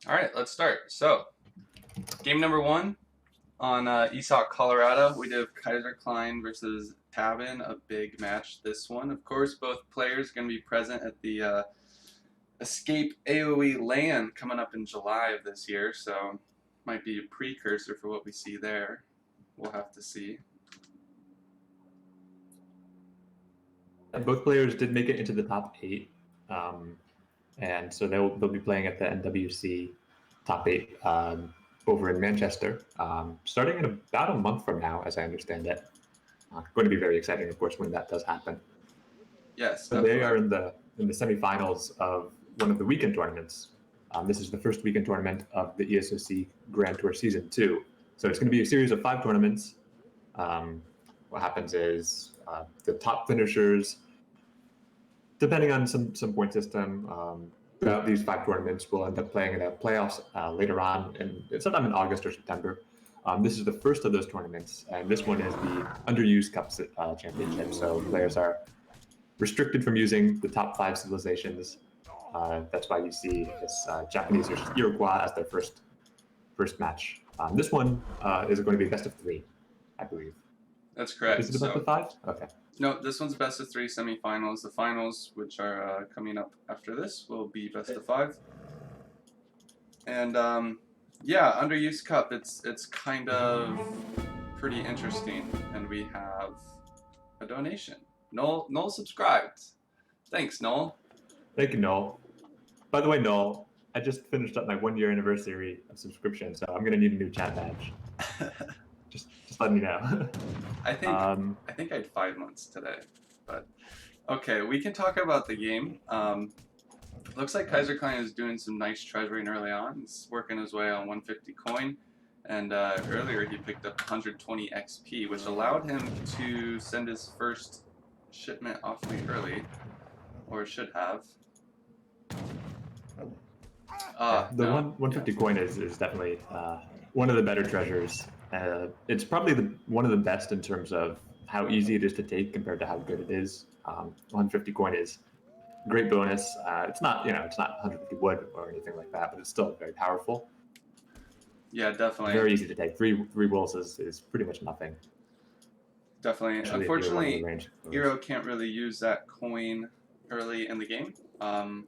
All right, let's start. So, game number one on ESOC Colorado, we did Kaiserklein versus Tabben, a big match. This one, of course, both players going to be present at the Escape AoE LAN coming up in July of this year, so might be a precursor for what we see there. We'll have to see. And both players did make it into the top 8, and so they'll be playing at the NWC top 8 over in Manchester, starting in about a month from now, as I understand it. Going to be very exciting, of course, when that does happen. Yes, but definitely. They are in the semifinals of one of the weekend tournaments. This is the first weekend tournament of the ESOC Grand Tour Season 2. So it's going to be a series of 5 tournaments. What happens is the top finishers, depending on some point system, throughout these 5 tournaments, will end up playing in the playoffs later on, sometime in August or September. This is the first of those tournaments, and this one is the Underused Cup championship. So players are restricted from using the top 5 civilizations. That's why you see this Japanese versus Iroquois as their first match. This one is going to be best of 3, I believe. That's correct. Is it best of 5? Okay. No, this one's best of 3 semifinals. The finals, which are coming up after this, will be best of 5. And yeah, Underused Cup. It's kind of pretty interesting, and we have a donation. Noel subscribed. Thanks, Noel. Thank you, Noel. By the way, Noel, I just finished up my 1-year anniversary of subscription, so I'm gonna need a new chat badge. just letting you know. I think I had 5 months today, but okay, we can talk about the game. Looks like Kaiserklein is doing some nice treasuring early on. He's working his way on 150 coin, and earlier he picked up 120 XP, which allowed him to send his first shipment awfully early, or should have. The 150 coin is definitely one of the better treasures. It's probably one of the best in terms of how easy it is to take compared to how good it is. 150 coin is a great bonus. It's not 150 wood or anything like that, but it's still very powerful. Yeah, definitely. Very easy to take. Three wolves is pretty much nothing. Definitely. Unfortunately, Eero can't really use that coin early in the game.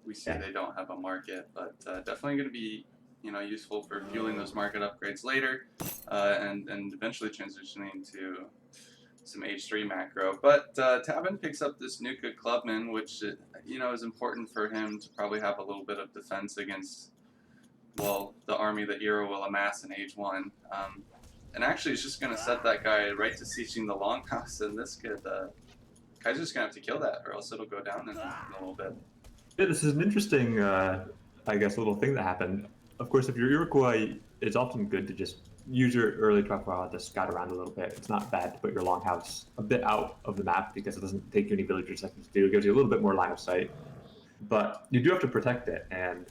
We see they don't have a market, but definitely going to be useful for fueling those market upgrades later, and eventually transitioning to some H3 macro. But Tabben picks up this Nuka Clubman, which is important for him to probably have a little bit of defense against, well, the army that Eero will amass in Age 1. And actually, it's just going to set that guy right to sieging the Longhouse, and this could Kaiser's going to have to kill that, or else it'll go down in a little bit. Yeah, this is an interesting, I guess, little thing that happened. Of course, if you're Iroquois, it's often good to just use your early Truffle to scout around a little bit. It's not bad to put your Longhouse a bit out of the map because it doesn't take you any villager seconds to do. It gives you a little bit more line of sight. But you do have to protect it, and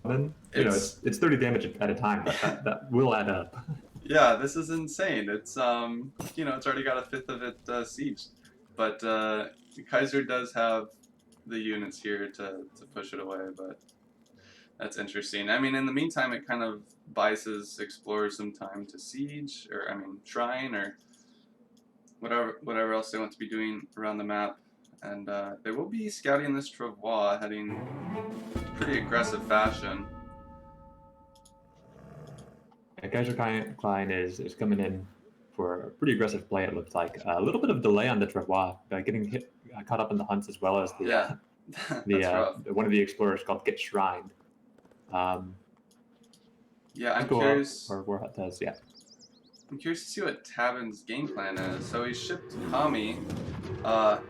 then, it's 30 damage at a time, but that will add up. Yeah, this is insane. It's it's already got a fifth of it sieged, but Kaiser does have the units here to push it away. But that's interesting. I mean, in the meantime, it kind of buys his explorers some time to siege, or shrine, or whatever else they want to be doing around the map. And they will be scouting this Travois, heading pretty aggressive fashion. Kaiserklein is coming in for a pretty aggressive play, it looks like. A little bit of delay on the Travois, getting caught up in the hunts as well as the one of the explorers called Get Shrined. Yeah, I'm curious. Or Warhut does, yeah. I'm curious to see what Tabben's game plan is. So he shipped Kami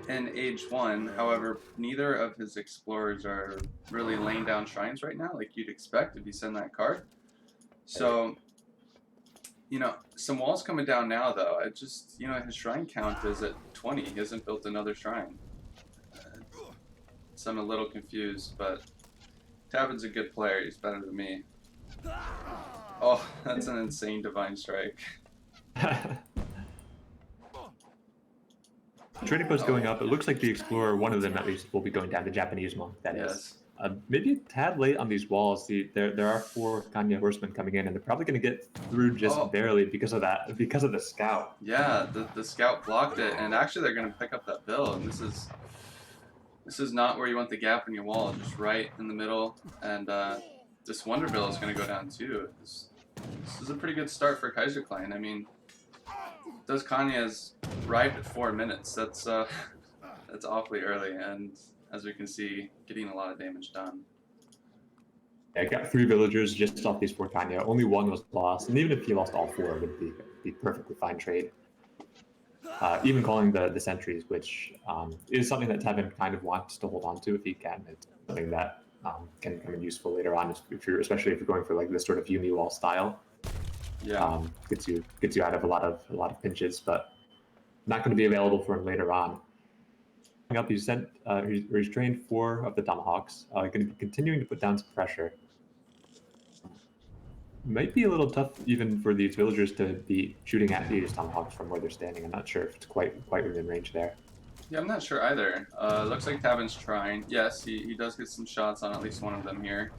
in Age 1. However, neither of his explorers are really laying down shrines right now, like you'd expect if you send that card. So, some walls coming down now, though. I just, his shrine count is at 20. He hasn't built another shrine. So I'm a little confused, but Tabben's a good player. He's better than me. Oh, that's an insane Divine Strike. Trading post going up. It looks like the Explorer, one of them at least, will be going down to Japanese monk. That is. Maybe a tad late on these walls. There are 4 Kanya horsemen coming in, and they're probably going to get through just barely because of that, because of the scout. Yeah, the scout blocked it, and actually they're going to pick up that bill, and this is not where you want the gap in your wall, just right in the middle, and this Wonder Bill is going to go down too. This is a pretty good start for Kaiserklein. I mean, those Kanya's arrived at 4 minutes. That's awfully early, and as we can see, getting a lot of damage done. I got 3 villagers just off these 4 Kanya. Only 1 was lost, and even if he lost all 4, it would be perfectly fine trade. Even calling the sentries, which is something that tabben kind of wants to hold on to if he can. It's something that can come in useful later on, especially if you're going for like this sort of Yumi wall style. Yeah, gets you out of a lot of pinches, but not going to be available for him later on. Up, he's trained 4 of the tomahawks. Going to be continuing to put down some pressure. Might be a little tough even for these villagers to be shooting at these tomahawks from where they're standing. I'm not sure if it's quite within range there. Yeah, I'm not sure either. Looks like tabben's trying. Yes, he does get some shots on at least one of them here.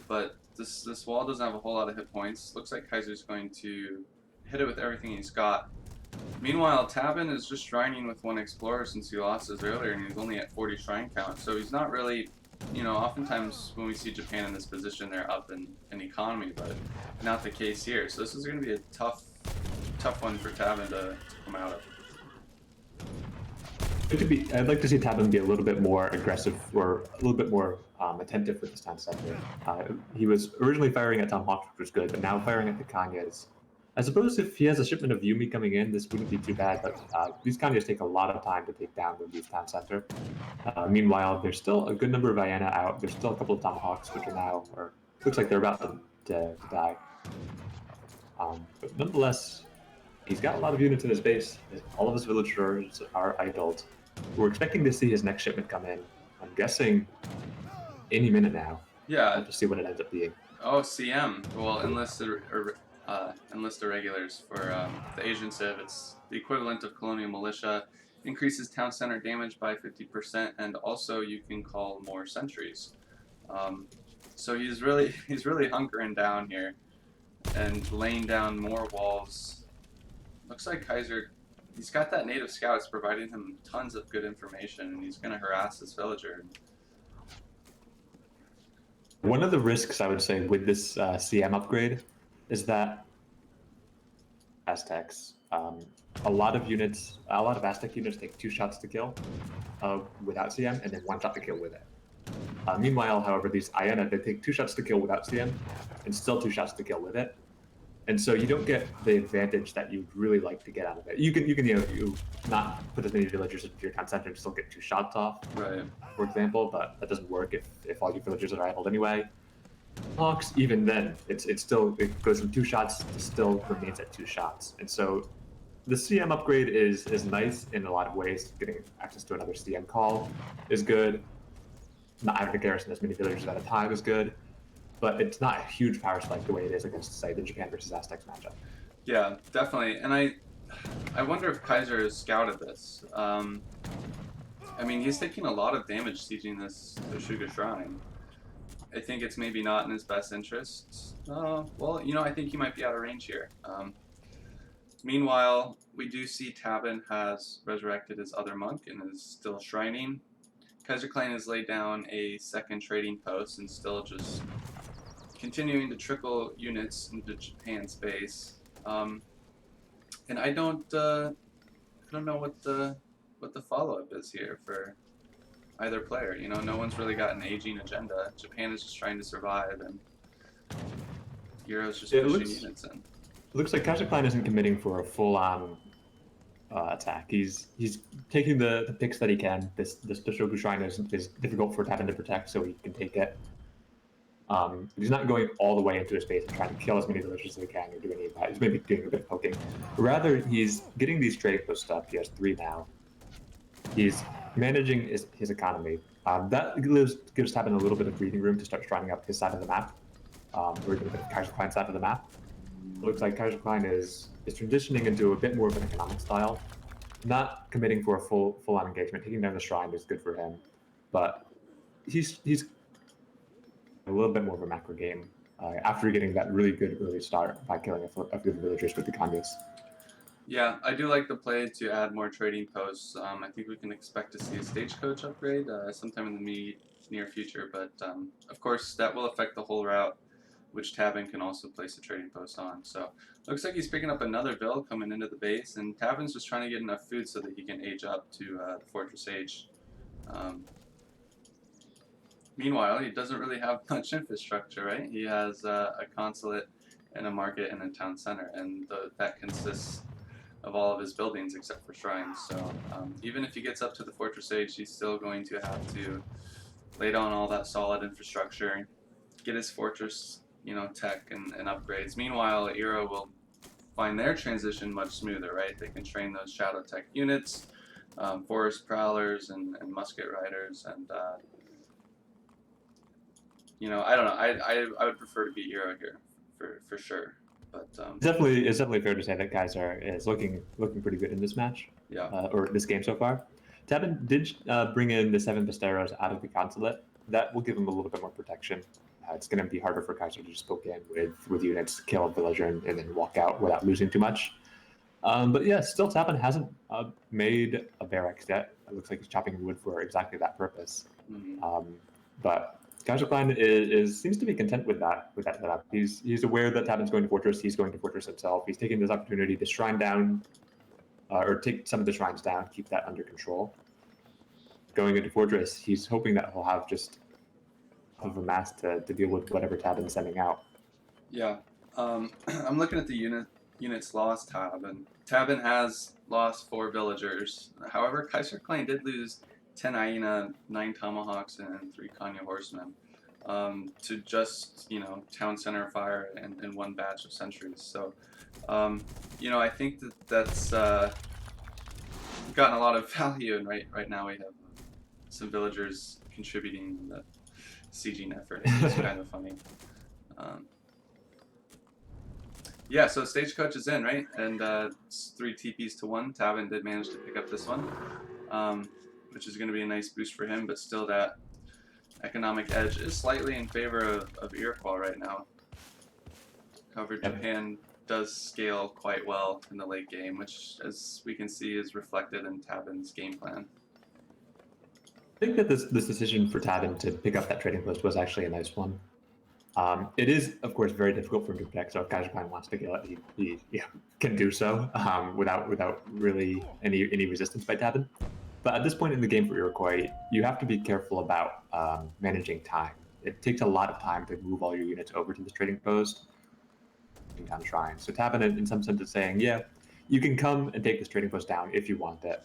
But this wall doesn't have a whole lot of hit points. Looks like Kaiser's going to hit it with everything he's got. Meanwhile, tabben is just shrining with 1 explorer since he lost his earlier, and he's only at 40 shrine count. So he's not really, you know, oftentimes when we see Japan in this position, they're up in economy, but not the case here. So this is going to be a tough one for tabben to come out of. I'd like to see tabben be a little bit more aggressive or a little bit more attentive with this town center. He was originally firing at tomahawks, which was good, but now firing at the Kanyas. I suppose if he has a shipment of Yumi coming in, this wouldn't be too bad, but these Kanyas take a lot of time to take down the Leaf Town Center. Meanwhile, there's still a good number of Vienna out. There's still a couple of tomahawks, which are now, or looks like they're about to die. But nonetheless, he's got a lot of units in his base. All of his villagers are idled. We're expecting to see his next shipment come in. I'm guessing any minute now. Yeah. We'll just see what it ends up being. Oh, CM. Well, enlist irregulars for the Asian civ. It's the equivalent of colonial militia. Increases town center damage by 50%, and also you can call more sentries. So he's really hunkering down here and laying down more walls. Looks like Kaiser, he's got that native scouts providing him tons of good information, and he's going to harass this villager. One of the risks, I would say, with this CM upgrade is that Aztecs, a lot of Aztec units take 2 shots to kill without CM, and then 1 shot to kill with it. Meanwhile, however, these Iena, they take 2 shots to kill without CM, and still 2 shots to kill with it. And so you don't get the advantage that you'd really like to get out of it. You can you not put as many villagers into your town center and still get 2 shots off, Right. for example, but that doesn't work if all your villagers are idled anyway. Hawks, even then, it goes from 2 shots to still remains at 2 shots. And so the CM upgrade is nice in a lot of ways. Getting access to another CM call is good. Not having to garrison as many villagers at a time is good. But it's not a huge power spike the way it is against, say, the Japan versus Aztecs matchup. Yeah, definitely. And I wonder if Kaiser has scouted this. I mean, he's taking a lot of damage sieging this Sugar Shrine. I think it's maybe not in his best interest. Well, you know, I think he might be out of range here. Meanwhile, we do see tabben has resurrected his other monk and is still shrining. Kaiserklein has laid down a second trading post and still just continuing to trickle units into Japan's base. And I don't know what the follow-up is here for either player. You know, no one's really got an aging agenda. Japan is just trying to survive, and Euro's just pushing units in. It looks like Kaiserklein isn't committing for a full-on attack. He's taking the picks that he can. This Shogu Shrine is difficult for tabben to protect, so he can take it. He's not going all the way into his base and trying to kill as many villagers as he can or do any of that. He's maybe doing a bit of poking. Rather, he's getting these trading posts up. He has 3 now. He's managing his economy. That gives tabben a little bit of breathing room to start shrining up his side of the map, or even the Kaiserklein's side of the map. It looks like Kaiserklein is transitioning into a bit more of an economic style. Not committing for a full-on engagement. Taking down the shrine is good for him, but he's a little bit more of a macro game after getting that really good early start by killing a few of the villagers with the Kanyas. Yeah, I do like the play to add more trading posts. I think we can expect to see a stagecoach upgrade sometime in the near future, but of course that will affect the whole route, which tabben can also place a trading post on. So looks like he's picking up another bill coming into the base, and tabben's just trying to get enough food so that he can age up to the Fortress Age. Meanwhile, he doesn't really have much infrastructure, right? He has a consulate and a market and a town center, and that consists of all of his buildings except for shrines. So even if he gets up to the Fortress Age, he's still going to have to lay down all that solid infrastructure, get his fortress, tech and upgrades. Meanwhile, Era will find their transition much smoother, right? They can train those shadow tech units, forest prowlers and musket riders, and I don't know. I would prefer to be Era here for sure. But it's definitely fair to say that Kaiser is looking pretty good in this match. Yeah. Or this game so far. Tabben did bring in the 7 Besteros out of the consulate. That will give him a little bit more protection. It's going to be harder for Kaiser to just poke in with units, kill a villager, and then walk out without losing too much. But yeah, still Tabben hasn't made a barracks yet. It looks like he's chopping wood for exactly that purpose. Mm-hmm. But Kaiserklein seems to be content with that setup. He's aware that Tabben's going to Fortress. He's going to Fortress himself. He's taking this opportunity to shrine down, or take some of the shrines down, keep that under control. Going into Fortress, he's hoping that he'll have just of a mass to deal with whatever Tabben's sending out. Yeah, I'm looking at the units lost tab, and Tabben has lost 4 villagers. However, Kaiserklein did lose 10 hyena, 9 tomahawks, and 3 Kanya horsemen to just town center fire and 1 batch of sentries. So I think that's gotten a lot of value, and right now we have some villagers contributing in the sieging effort. It's kind of funny. Yeah, so stagecoach is in, right? And it's 3 TPs to 1. Tabben did manage to pick up this one, which is going to be a nice boost for him, but still that economic edge is slightly in favor of Iroquois right now. However, Japan does scale quite well in the late game, which, as we can see, is reflected in Tabben's game plan. I think that this decision for Tabben to pick up that trading post was actually a nice one. It is, of course, very difficult for him to protect, so if Kaiserklein wants to kill it, he can do so without really any resistance by Tabben. But at this point in the game for Iroquois, you have to be careful about managing time. It takes a lot of time to move all your units over to this trading post, down shrines. So Tabben, in some sense, is saying, yeah, you can come and take this trading post down if you want it.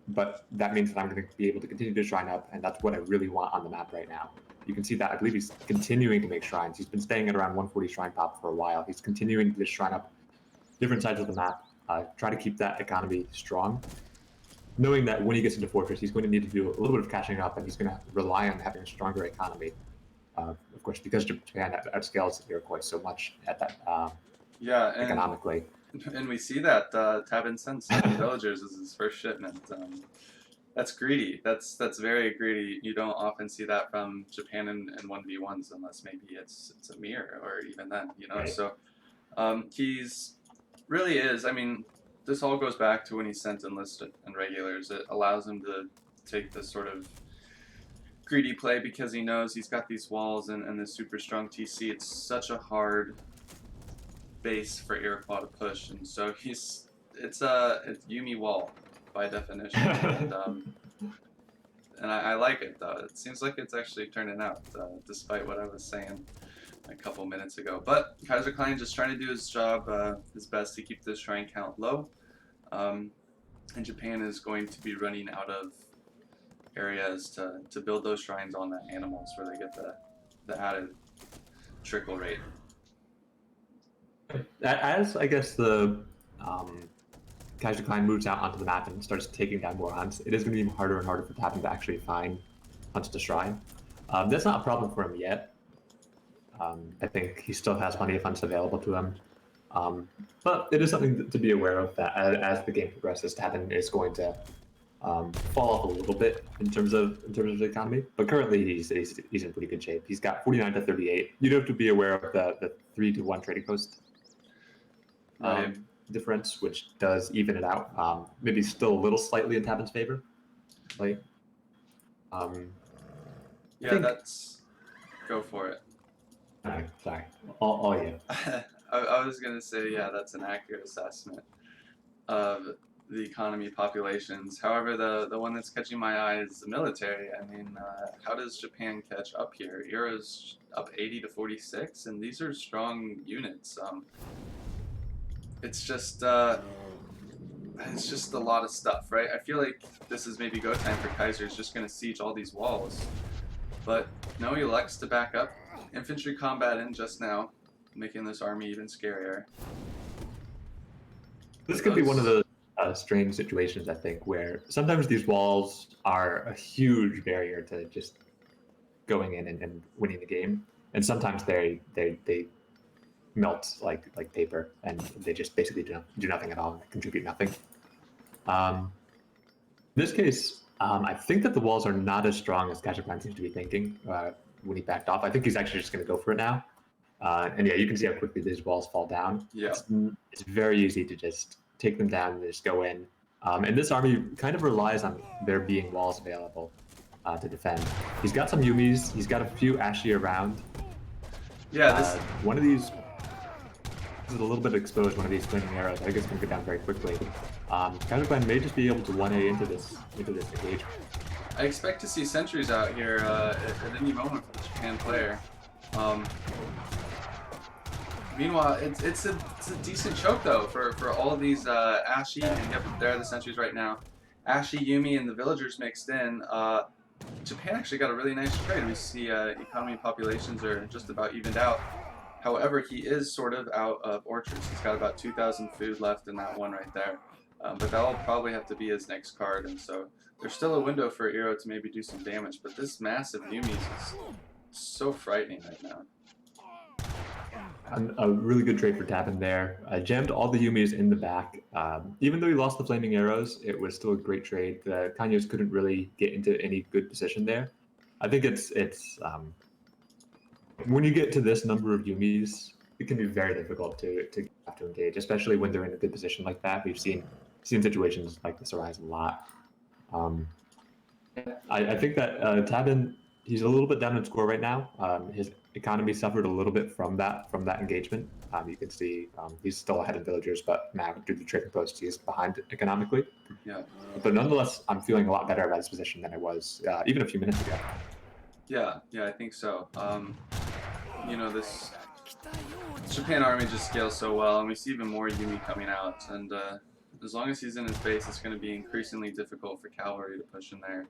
But that means that I'm going to be able to continue to shrine up, and that's what I really want on the map right now. You can see that I believe he's continuing to make shrines. He's been staying at around 140 shrine pop for a while. He's continuing to shrine up different sides of the map, try to keep that economy strong, knowing that when he gets into Fortress, he's going to need to do a little bit of catching up, and he's going to rely on having a stronger economy. Of course, because Japan outscales Iroquois so much at that economically. And we see that Tabben sends 7 villagers as his first shipment. That's greedy. That's very greedy. You don't often see that from Japan in 1v1s unless maybe it's a mirror or even then, Right. So he's really is. I mean, this all goes back to when he sent enlisted and regulars. It allows him to take this sort of greedy play because he knows he's got these walls and this super strong TC. It's such a hard base for Iroquois to push, and so it's Yumi wall by definition, and I like it though. It seems like it's actually turning out, despite what I was saying a couple minutes ago. But Kaiserklein just trying to do his job, his best to keep the shrine count low, and Japan is going to be running out of areas to build those shrines on the animals where they get the added trickle rate. As I guess the Kaiserklein moves out onto the map and starts taking down more hunts, it is going to be harder and harder for Tabben to actually find hunts to shrine. That's not a problem for him yet. I think he still has plenty of hunts available to him. But it is something to be aware of that as the game progresses, Tabben is going to fall off a little bit in terms of the economy, but currently he's in pretty good shape. He's got 49 to 38. You'd have to be aware of the 3-to-1 trading post difference, which does even it out. Maybe still a little slightly in tabben's favor. Like, yeah, that's go for it. Sorry, all you. I was gonna say, yeah, that's an accurate assessment of the economy populations. However, the one that's catching my eye is the military. I mean, how does Japan catch up here? Euro's up 80 to 46, and these are strong units. It's just a lot of stuff, right? I feel like this is maybe go time for Kaiser. Is just gonna siege all these walls, but no, he elects to back up. Infantry combat in just now, making this army even scarier. This could be one of the strange situations, I think, where sometimes these walls are a huge barrier to just going in and winning the game, and sometimes they melt like paper, and they just basically do nothing at all and contribute nothing. In this case, I think that the walls are not as strong as Kaiserklein seems to be thinking when he backed off. I think he's actually just going to go for it now. And yeah, you can see how quickly these walls fall down. Yeah. It's very easy to just take them down and just go in. And this army kind of relies on there being walls available to defend. He's got some Yumis. He's got a few Ashi around. Yeah, one of these is a little bit exposed, one of these flaming arrows. I think it's going to go down very quickly. Kaiserklein may just be able to 1A into this engagement. I expect to see sentries out here at any moment for the Japan player. Meanwhile, it's a decent choke though for all of these Ashi, and yep, there are the sentries right now. Ashi, Yumi, and the villagers mixed in. Japan actually got a really nice trade. We see economy and populations are just about evened out. However, he is sort of out of orchards. He's got about 2,000 food left in that one right there. But that'll probably have to be his next card, and so there's still a window for Iro to maybe do some damage. But this massive Yumis is so frightening right now. A really good trade for tabben there. Jammed all the Yumis in the back. Even though he lost the flaming arrows, it was still a great trade. The Kanyos couldn't really get into any good position there. I think it's when you get to this number of Yumis, it can be very difficult to have to engage, especially when they're in a good position like that. We've seen situations like this arise a lot. I think that tabben, he's a little bit down in score right now. His economy suffered a little bit from that engagement. You can see he's still ahead of villagers, but now due to the trading post, he is behind economically. Yeah. But nonetheless, I'm feeling a lot better about his position than I was even a few minutes ago. Yeah, I think so. You know, this Japan army just scales so well, and we see even more Yumi coming out. And as long as he's in his base, it's going to be increasingly difficult for cavalry to push in there.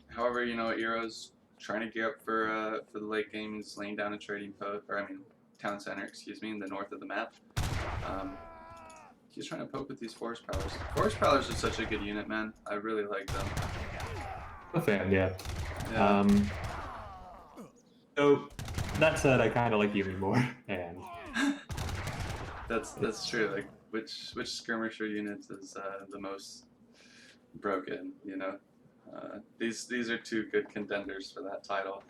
However, you know, Iro's trying to gear up for the late game. He's laying down a trading post, town center, excuse me, in the north of the map. He's trying to poke with these forest prowlers. Forest prowlers are such a good unit, man. I really like them. A fan, yeah. So that said, I kind of like Yumi more, and that's true. Like, which skirmisher units is the most broken? You know, these are two good contenders for that title.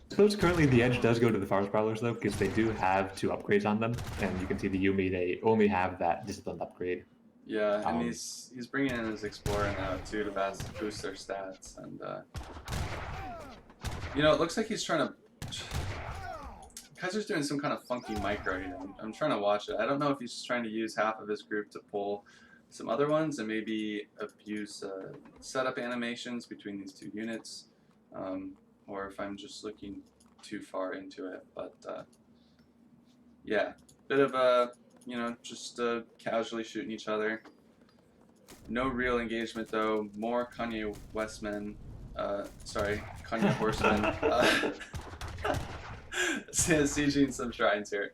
I suppose currently the edge does go to the forest prowlers though, because they do have 2 upgrades on them, and you can see the Yumi, they only have that disciplined upgrade. Yeah, and he's bringing in his explorer now too to boost their stats, and you know, it looks like he's trying to. Kaiser's doing some kind of funky micro here. I'm trying to watch it. I don't know if he's just trying to use half of his group to pull some other ones and maybe abuse setup animations between these 2 units, or if I'm just looking too far into it. But yeah, bit of you know, just casually shooting each other. No real engagement though. More Kanye Westmen. Sorry, Kanye Horsemen. Sieging some shrines here.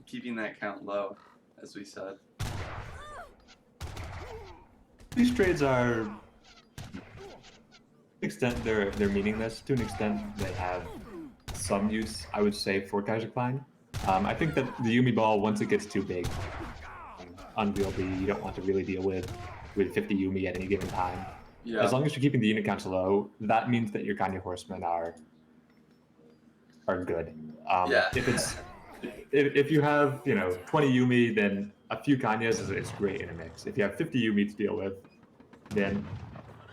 Keeping that count low, as we said. These trades are, to an extent, they're meaningless. To an extent, they have some use, I would say, for Kaiserklein. I think that the Yumi ball, once it gets too big, unwieldy, you don't want to really deal with. with 50 Yumi at any given time. Yeah. As long as you're keeping the unit counts low, that means that your Kanye horsemen are good. Yeah. If you have 20 Yumi, then a few Kanyes is great in a mix. If you have 50 Yumi to deal with, then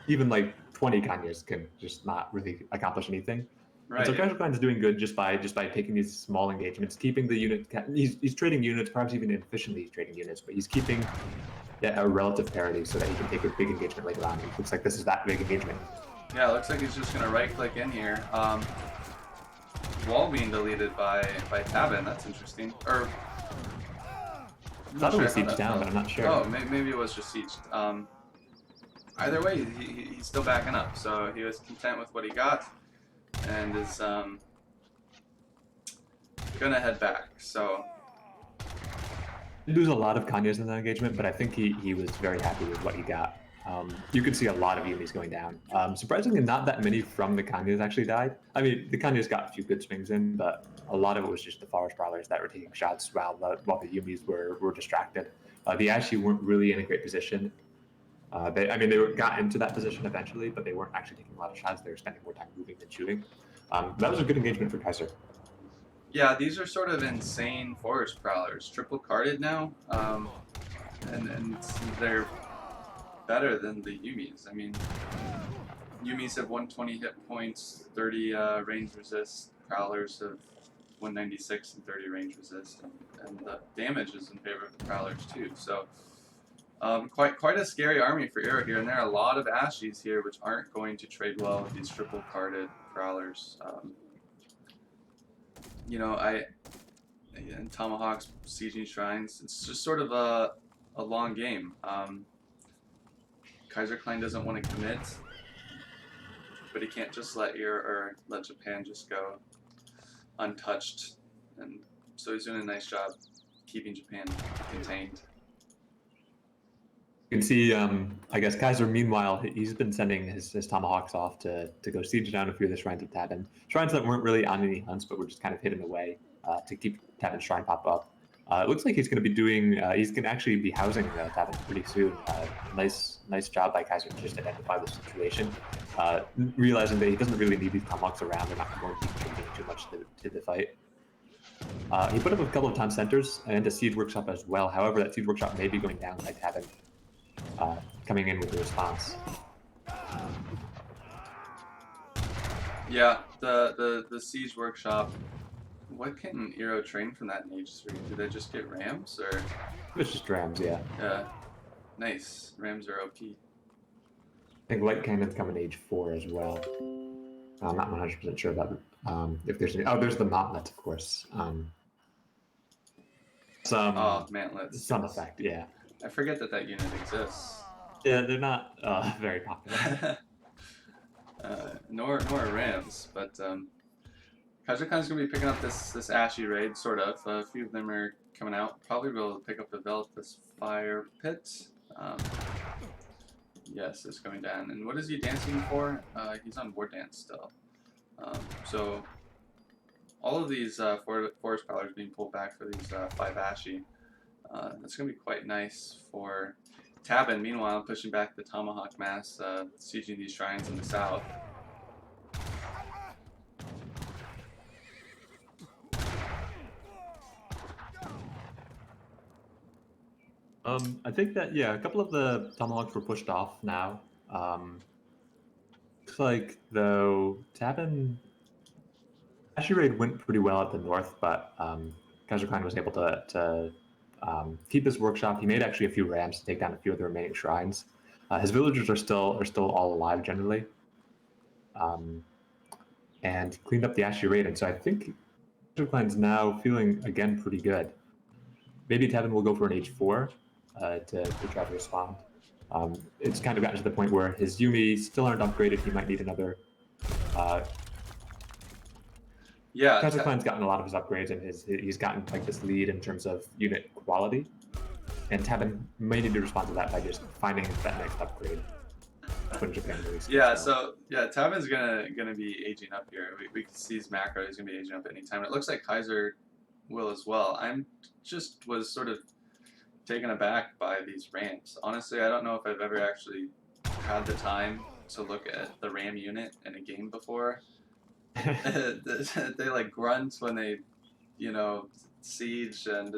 even like 20 Kanyes can just not really accomplish anything. Right. And so Kaiserklein is doing good just by taking these small engagements, keeping the unit. He's trading units, perhaps even inefficiently he's trading units, but he's keeping a relative parity so that he can take a big engagement later on. It looks like this is that big engagement. Yeah, it looks like he's just gonna right-click in here. Wall being deleted by tabben. That's interesting. Or I thought it was sieged down, but I'm not sure. Oh, maybe it was just sieged. Either way, he's still backing up, so he was content with what he got, and is gonna head back. So He lose a lot of Kanyes in that engagement, but I think he was very happy with what he got. You could see a lot of Yumis going down. Surprisingly, not that many from the Kanyes actually died. I mean, the Kanyes got a few good swings in, but a lot of it was just the Forest Prowlers that were taking shots while the Yumis were distracted. The Ashi weren't really in a great position. They got into that position eventually, but they weren't actually taking a lot of shots. They were spending more time moving than shooting. That was a good engagement for Kaiser. yeah, these are sort of insane Forest Prowlers, triple carded now, and they're better than the Yumis. I mean, Yumis have 120 hit points, 30 range resist. Prowlers have 196 and 30 range resist, and the damage is in favor of the Prowlers too. So quite a scary army for Eero here, and there are a lot of Ashies here which aren't going to trade well with these triple carded Prowlers. And Tomahawks, sieging shrines. It's just sort of a long game. Kaiserklein doesn't want to commit, but he can't just let Japan just go untouched, and so he's doing a nice job keeping Japan contained. You can see, I guess Kaiser, meanwhile, he's been sending his Tomahawks off to go siege down a few of the shrines of tabben. Shrines that weren't really on any hunts, but were just kind of hidden away to keep tabben's shrine pop up. It looks like he's going to be doing, he's going to actually be housing tabben pretty soon. Nice job by Kaiser to just identify the situation, realizing that he doesn't really need these Tomahawks around. They're not going to be contributing too much to the fight. He put up a couple of town centers and a siege workshop as well. However, that siege workshop may be going down by tabben. Coming in with the response. Yeah, the siege workshop. What can Eero train from that in H3? Do they just get rams or? It's just rams, yeah. Yeah, nice. Rams are OP. I think light cannons come in H4 as well. I'm not 100% sure about if there's any. Oh, there's the mantlet, of course. Mantlets. Some effect, yeah. I forget that unit exists. Yeah, they're not very popular. Nor rams, but Kaiserklein's gonna be picking up this Ashi raid, sort of. A few of them are coming out. Probably will pick up the Velithus fire pit. Yes, it's going down. And what is he dancing for? He's on war dance still. So all of these forest prowlers being pulled back for these 5 Ashi. That's going to be quite nice for tabben. Meanwhile, pushing back the Tomahawk mass, sieging these shrines in the south. I think that, yeah, a couple of the Tomahawks were pushed off now. Looks like, though, tabben Ashi raid went pretty well at the north, but Kaiserklein was able to keep his workshop. He made actually a few rams to take down a few of the remaining shrines. His villagers are still all alive generally, and cleaned up the Ashi raid. And so I think Kaiserklein's now feeling again pretty good. Maybe tabben will go for an H4 to try to respond. It's kind of gotten to the point where his Yumi still aren't upgraded. He might need another. Yeah, Kaiserklein's gotten a lot of his upgrades, and he's gotten like this lead in terms of unit quality. And tabben may need to respond to that by just finding that next upgrade. When Japan releases. Yeah, so yeah, tabben's gonna be aging up here. We can see his macro. He's gonna be aging up at any time. It looks like Kaiser will as well. Was sort of taken aback by these ramps. Honestly, I don't know if I've ever actually had the time to look at the ram unit in a game before. They like grunt when they, siege, and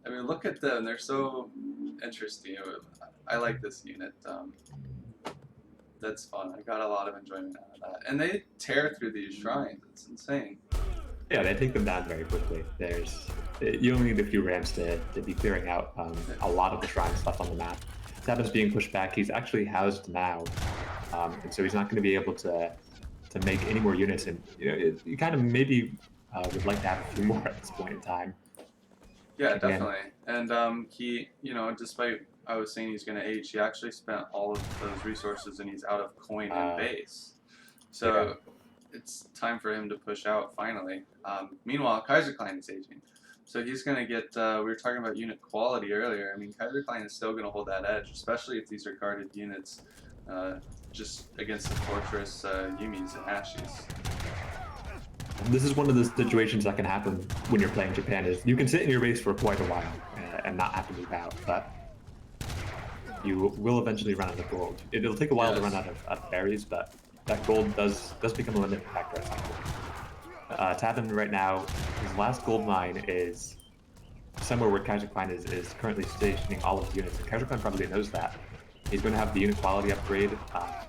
I mean, look at them. They're so interesting. I like this unit. That's fun. I got a lot of enjoyment out of that. And they tear through these shrines. It's insane. Yeah, they take them down very quickly. You only need a few ramps to be clearing out a lot of the shrine stuff on the map. Tabben's being pushed back. He's actually housed now, and so he's not going to be able to make any more units. And you kind of maybe would like to have a few more at this point in time. Yeah, definitely. And he, despite I was saying he's going to age, he actually spent all of those resources and he's out of coin and base. So it's time for him to push out finally. Meanwhile, Kaiserklein is aging. So he's going to get, we were talking about unit quality earlier. I mean, Kaiserklein is still going to hold that edge, especially if these are guarded units just against the fortress Yumis and Ashies. This is one of the situations that can happen when you're playing Japan, is you can sit in your base for quite a while and not have to move out, but you will eventually run out of gold. It'll take a while to run out of berries, but that gold does become a limiting factor at some point. Tabben right now, his last gold mine is somewhere where Kaiserklein is currently stationing all of the units, and Kaiserklein probably knows that. He's going to have the unit quality upgrade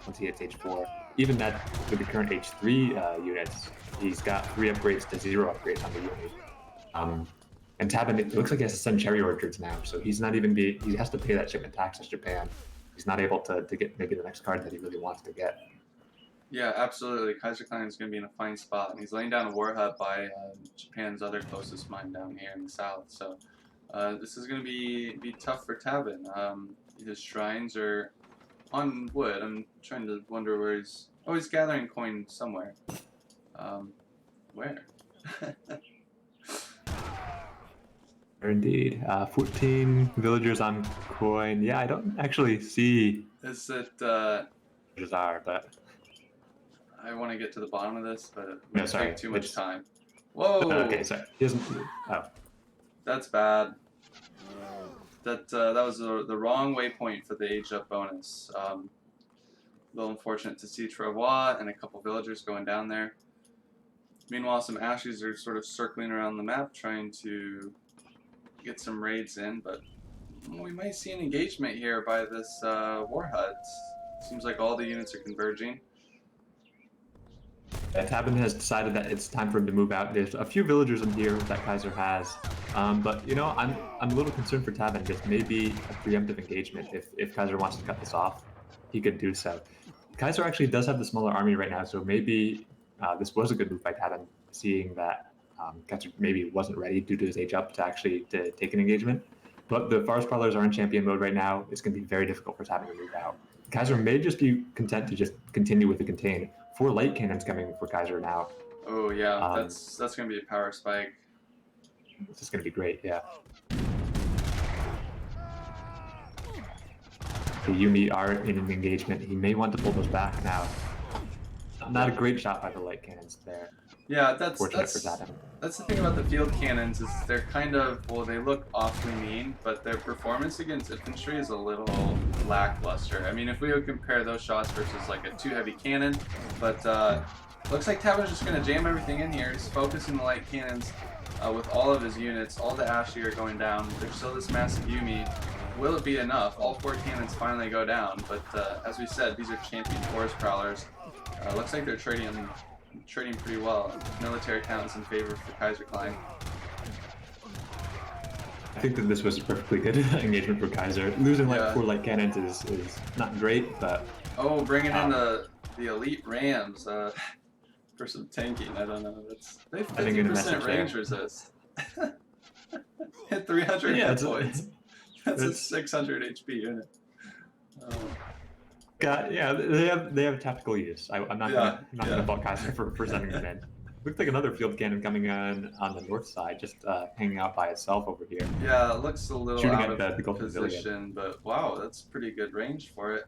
once he hits H4. Even that, with the current H3 units, he's got 3 upgrades to 0 upgrades on the unit. And Tabben, it looks like he has to send cherry orchards now, so he's not even he has to pay that shipment tax to Japan. He's not able to get maybe the next card that he really wants to get. Yeah, absolutely. Kaiserklein is going to be in a fine spot, and he's laying down a war hut by Japan's other closest mine down here in the south. So this is going to be tough for Tabben. His shrines are on wood. I'm trying to wonder where he's... Oh, he's gathering coin somewhere. Where? Indeed. 14 villagers on coin. Yeah, I don't actually see... Is it... villagers are, but... I want to get to the bottom of this, but it No, would sorry. take too much time. Whoa! Okay, sorry. He doesn't... Oh. That's bad. That was the wrong waypoint for the age up bonus. A little unfortunate to see Travois and a couple villagers going down there. Meanwhile, some Ashies are sort of circling around the map trying to get some raids in, but we might see an engagement here by this war hut. Seems like all the units are converging. Tabben has decided that it's time for him to move out. There's a few villagers in here that Kaiser has, but I'm a little concerned for Tabben. Just maybe a preemptive engagement. If Kaiser wants to cut this off, he could do so. Kaiser actually does have the smaller army right now, so maybe this was a good move by Tabben, seeing that Kaiser maybe wasn't ready due to his age up to take an engagement. But the Forest Prowlers are in champion mode right now. It's going to be very difficult for Tabben to move out. Kaiser may just be content to just continue with the contain. 4 light cannons coming for Kaiser now. Oh yeah, that's going to be a power spike. This is going to be great, yeah. The Yumi are in an engagement. He may want to pull those back now. Not a great shot by the light cannons there. Yeah, that's the thing about the field cannons is they're kind of, well, they look awfully mean, but their performance against infantry is a little lackluster. I mean, if we would compare those shots versus like a 2 heavy cannon, but looks like Tabben's just going to jam everything in here. He's focusing the light cannons with all of his units. All the Ashi are going down. There's still this massive Yumi. Will it be enough? All 4 cannons finally go down, but as we said, these are champion forest prowlers. Looks like they're trading pretty well. Military counts in favor for Kaiserklein. I think that this was a perfectly good engagement for Kaiser. Losing like 4 light cannons is not great, but... Oh, bringing in the elite rams for some tanking. I don't know. They have 50% range resist. Hit 300 hit points. That's a 600 HP unit. Yeah, they have tactical use. I'm not gonna fault Kaiser for sending them in. Looks like another field cannon coming on the north side, just hanging out by itself over here. Yeah, it looks a little shooting out at of the position, but wow, that's pretty good range for it.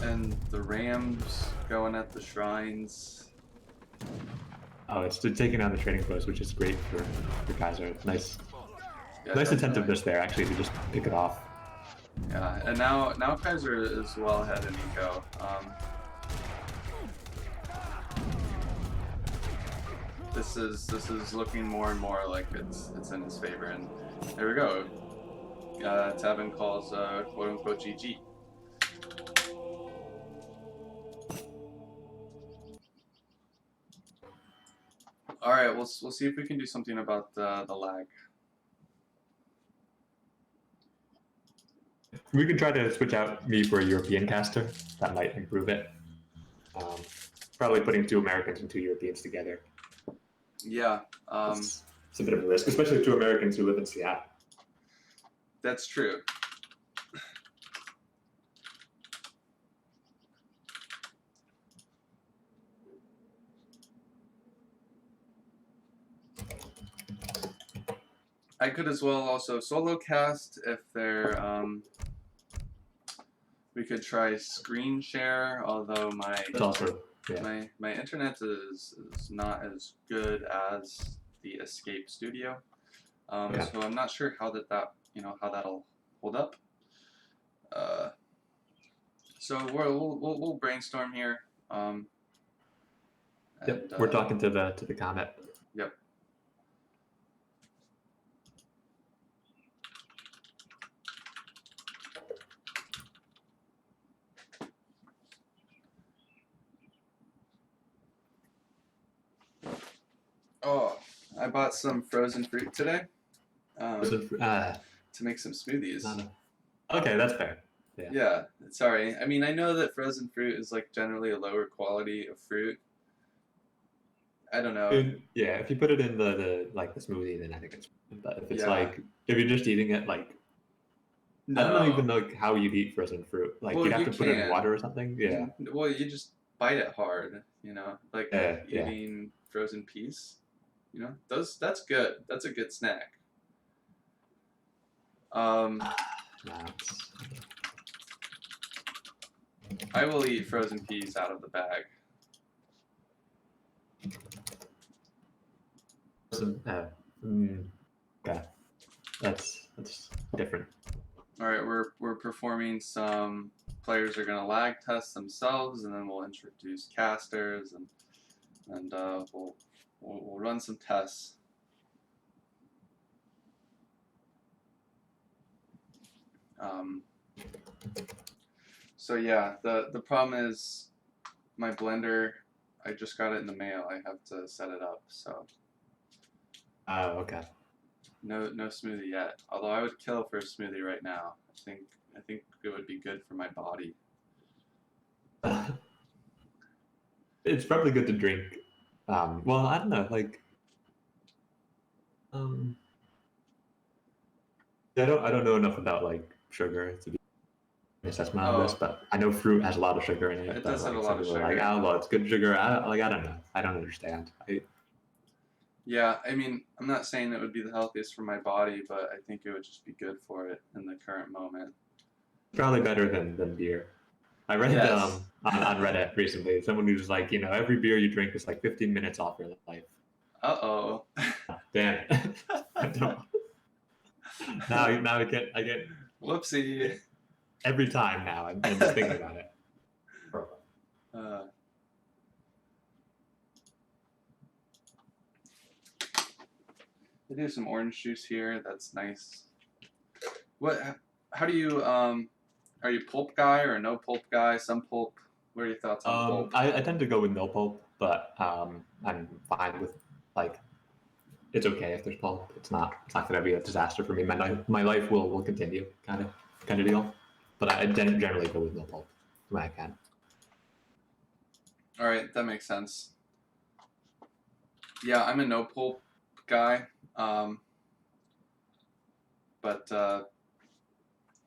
And the rams going at the shrines. Oh, it's taking down the trading post, which is great for Kaiser. Nice Yeah, nice definitely. attentiveness there, actually, to just pick it off. Yeah, and now Kaiser is well ahead in eco. This is looking more and more like it's in his favor, and there we go. Tabben calls quote unquote GG. All right, we'll see if we can do something about the lag. We could try to switch out me for a European caster. That might improve it. Probably putting 2 Americans and 2 Europeans together. Yeah. It's a bit of a risk, especially 2 Americans who live in Seattle. That's true. I could as well also solo cast if they're we could try screen share, although It's also, yeah. my internet is not as good as the Escape Studio. So I'm not sure how how that'll hold up. So we'll brainstorm here. Yep, we're talking to the Comet. Yep. Oh, I bought some frozen fruit today. To make some smoothies. Okay, that's fair. Yeah. Yeah, sorry. I mean, I know that frozen fruit is like generally a lower quality of fruit. I don't know. Yeah, if you put it in the smoothie, then I think it's. But if it's if you're just eating it no. I don't even know how you'd eat frozen fruit. Like you'd have to put it in water or something. Yeah. Well, you just bite it hard, like eating frozen peas. That's good. That's a good snack. I will eat frozen peas out of the bag. Okay, that's different. All right, we're performing some. Players are gonna lag test themselves, and then we'll introduce casters, and we'll run some tests. So yeah, the problem is my blender. I just got it in the mail. I have to set it up. So. Oh, okay. No smoothie yet. Although I would kill for a smoothie right now. I think it would be good for my body. It's probably good to drink. Well, I don't know. Like, I don't know enough about like sugar to be assessment on this, but I know fruit has a lot of sugar in it. It does have a lot of sugar. Like, oh well, it's good sugar. I don't know. I don't understand. Yeah, I mean, I'm not saying it would be the healthiest for my body, but I think it would just be good for it in the current moment. Probably better than beer. I read on Reddit recently, someone who's like, every beer you drink is like 15 minutes off your life. Uh-oh. Damn it. I don't. Now I get Whoopsie. Every time now, I'm just thinking about it. I do some orange juice here. That's nice. How do you are you pulp guy or no pulp guy? Some pulp. What are your thoughts on pulp? I tend to go with no pulp, but I'm fine with it's okay if there's pulp. It's not gonna be a disaster for me. My life will continue kind of deal. But I generally go with no pulp when I can. All right, that makes sense. Yeah, I'm a no pulp guy. But I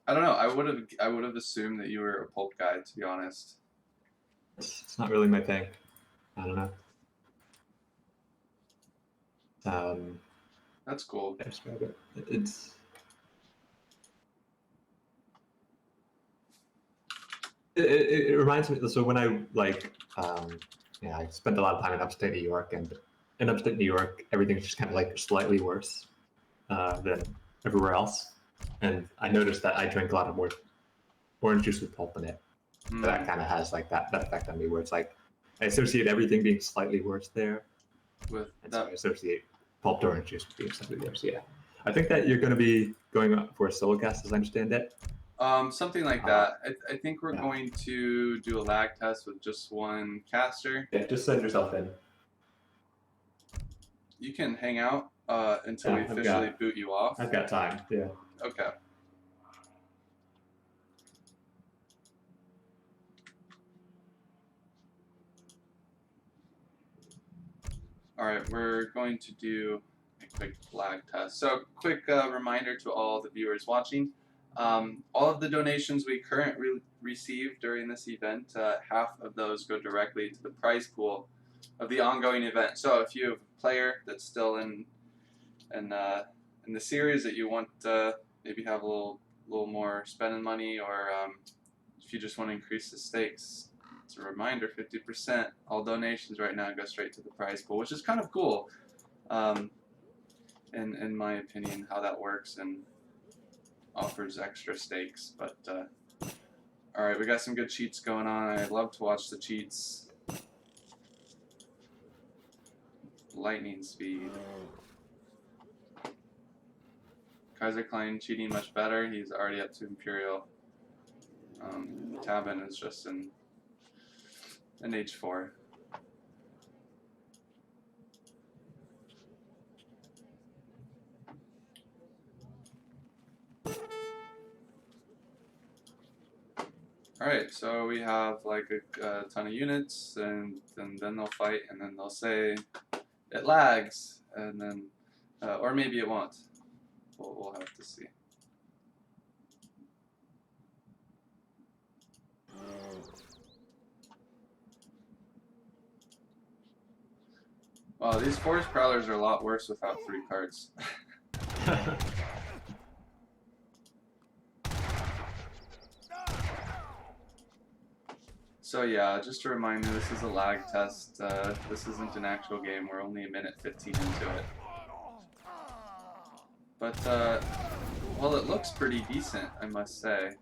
don't know. I would have assumed that you were a pulp guy, to be honest. It's not really my thing. I don't know. That's cool. It reminds me. So when I I spent a lot of time in upstate New York, and in upstate New York, everything's just kind of like slightly worse than everywhere else. And I noticed that I drink a lot of more orange juice with pulp in it. So that kind of has like that effect on me, where it's like I associate everything being slightly worse there, with and that. so I associate pulped orange juice being slightly worse. Yeah, I think that you're going to be going up for a solo cast, as I understand it. Something like that. I think we're going to do a lag test with just one caster. Yeah, just send yourself in. You can hang out until we officially boot you off. I've got time. Yeah. Okay. All right, we're going to do a quick lag test. So, quick reminder to all the viewers watching. All of the donations we currently receive during this event, half of those go directly to the prize pool of the ongoing event. So if you have a player that's still in the series that you want to maybe have a little more spending money, or if you just want to increase the stakes, it's a reminder: 50% all donations right now go straight to the prize pool, which is kind of cool, in my opinion, how that works and offers extra stakes. But all right, we got some good cheats going on. I love to watch the cheats. Lightning speed. Kaiserklein cheating much better. He's already up to Imperial. Tabben is just an H4. Alright, so we have like a ton of units, and then they'll fight, and then they'll say it lags, and then, or maybe it won't. We'll have to see. Wow, these forest prowlers are a lot worse without 3 cards. So yeah, just a reminder, this is a lag test. This isn't an actual game. We're only a minute 15 into it. But, well, it looks pretty decent, I must say.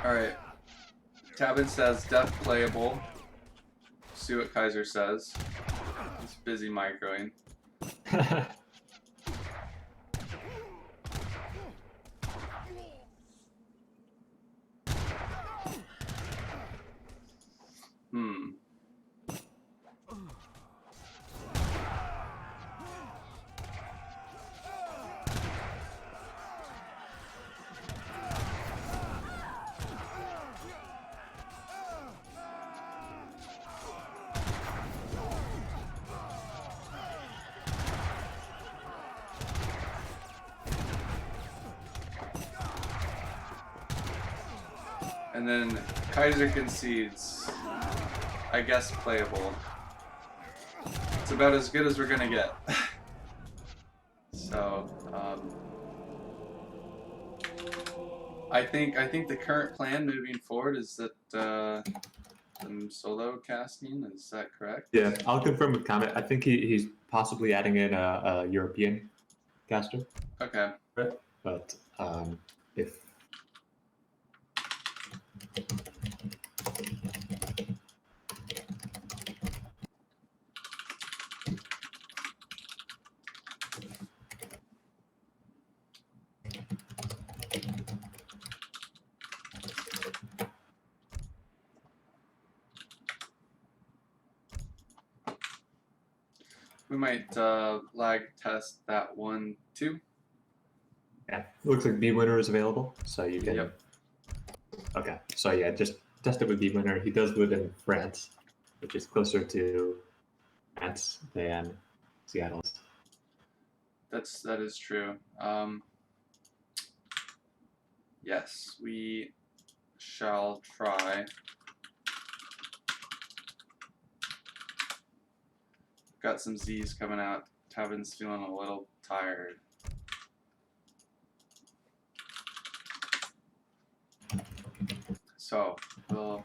Alright. Tabben says death playable. See what Kaiser says. He's busy microing. And then Kaiser concedes, I guess, playable. It's about as good as we're gonna get. So, I think the current plan moving forward is that I'm solo casting. Is that correct? Yeah, I'll confirm with Comet. I think he's possibly adding in a European caster. Okay. But if we might lag test that one too. yeah, it looks like bwinner is available, so you can. Yep. Okay, so yeah, just test it with bwinner. He does live in France, which is closer to France than Seattle's. That is true. Yes, we shall try. Got some Z's coming out. Kevin's feeling a little tired. So we'll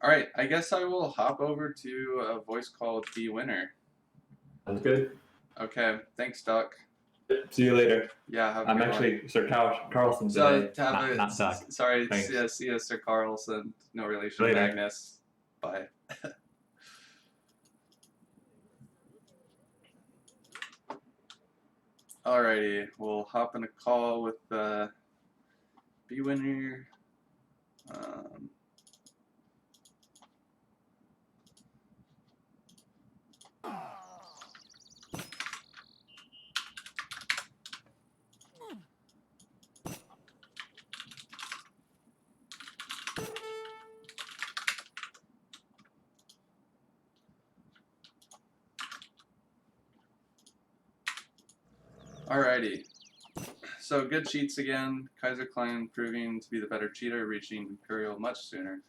all right, I guess I will hop over to a voice called bwinner. Sounds good. Okay, thanks, Duck. See you later. Yeah, have a I'm good actually one. Sir Carlson So, today, not Doug. sorry, Thanks. see you, Sir Carlson. No relation to Later. Magnus. Bye. Alrighty, we'll hop in a call with bwinner. Alrighty, so good cheats again. Kaiserklein proving to be the better cheater, reaching Imperial much sooner.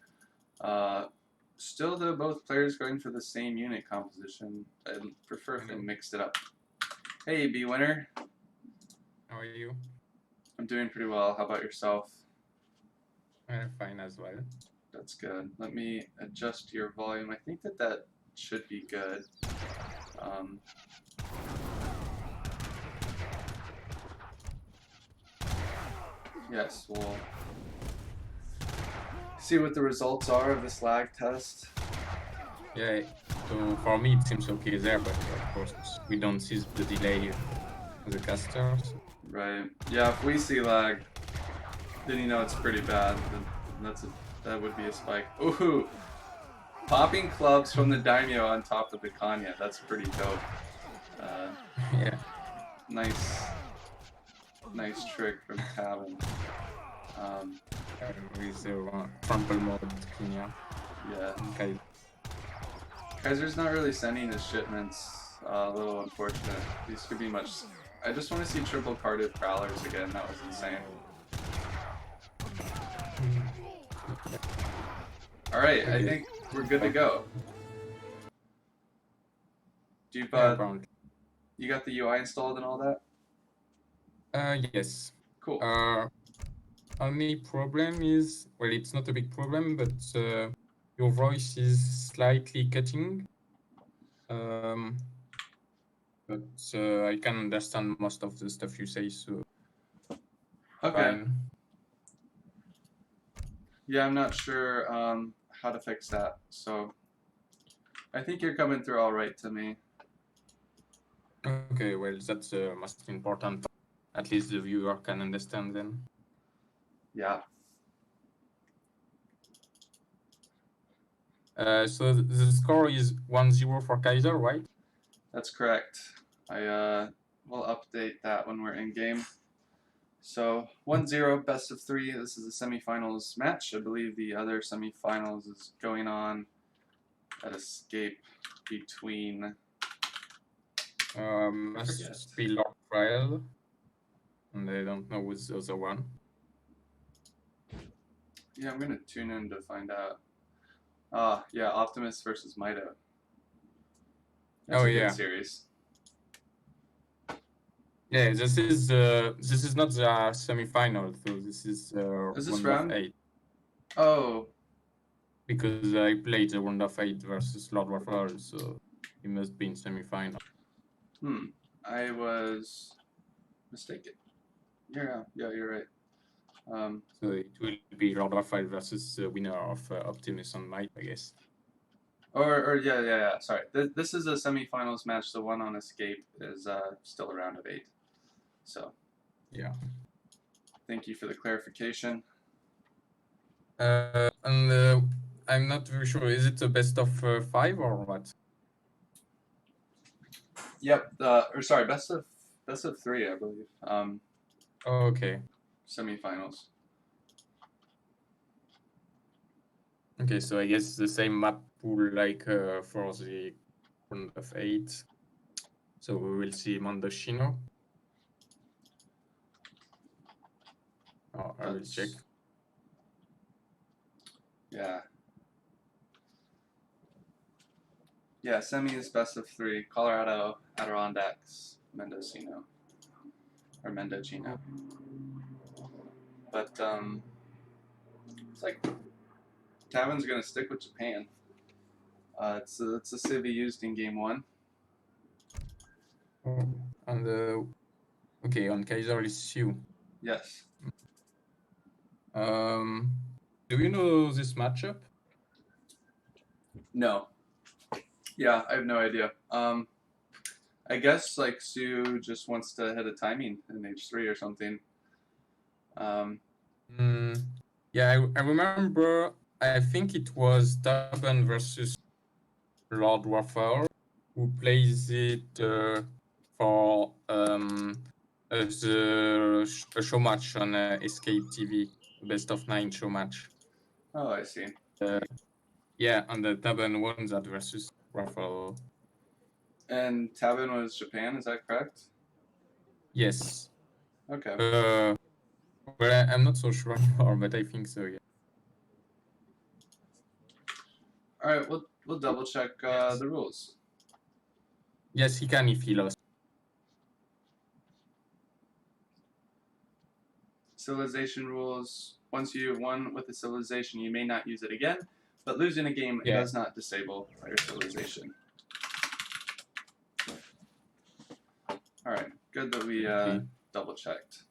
Still, though, both players going for the same unit composition. I prefer if they mixed it up. Hey, bwinner. How are you? I'm doing pretty well. How about yourself? I'm fine as well. That's good. Let me adjust your volume. I think that should be good. Yes, we'll see what the results are of this lag test. Yeah, so for me it seems okay there, but of course we don't see the delay of the casters. Right. Yeah, if we see lag, then you know it's pretty bad. Then that would be a spike. Ooh! Popping clubs from the daimyo on top of the Kanya. That's pretty dope. Yeah. Nice trick from tabben. With the frontal mode, Kenya. Yeah. Okay. Kaiser's not really sending his shipments. A little unfortunate. These could be much. I just want to see triple carded prowlers again. That was insane. All right, I think we're good to go. Do you you got the UI installed and all that? Yes. Cool. Only problem is, well, it's not a big problem, but your voice is slightly cutting. But I can understand most of the stuff you say, so Okay. fine. Yeah, I'm not sure how to fix that, so I think you're coming through all right to me. Okay, well, that's the most important. At least the viewer can understand then. Yeah. So the score is 1-0 for Kaiser, right? That's correct. I will update that when we're in game. So 1-0, best of 3. This is a semifinals match. I believe the other semifinals is going on at Escape between. Must be Lord Trial, and I don't know who's the other one. Yeah, I'm gonna tune in to find out. Yeah, Optimus versus Mito. That's a good series. Yeah, this is not the semi-final, so this is this round round of 8. Oh. Because I played the round of 8 versus Lord Warfare, so it must be in semi-final. I was mistaken. Yeah, you're right. So it will be Lord Warfare versus the winner of Optimus and Might, I guess. Or yeah. Sorry, this is a semifinals match. The one on Escape is still a round of 8. So. Yeah. Thank you for the clarification. And I'm not very sure. Is it a best of 5 or what? Yep. Or sorry, best of 3, I believe. Okay. Semifinals. Okay, so I guess the same map pool like for the round of 8. So we will see Mondoshino. I will check. Yeah. Yeah, semis, best of 3. Colorado, Adirondacks, Mendocino. Or Mendocino. But, it's like tabben's gonna stick with Japan. It's a civ he used in game 1. And okay, on Kaiser is Sioux. Yes. Do you know this matchup? No. Yeah, I have no idea. I guess like Sue just wants to hit a timing in H3 or something. Yeah, I remember. I think it was tabben versus Lord Warfare who plays it for a show match on Escape TV, best of 9 show match. Oh, I see. Yeah, and the tabben won that versus Warfare. And tabben was Japan, is that correct? Yes. Okay. But I'm not so sure anymore, but I think so, yeah. Alright, we'll double check the rules. Yes, he can if he lost. Civilization rules. Once you have won with a civilization, you may not use it again, but losing a game does not disable your civilization. Alright, good that we double checked.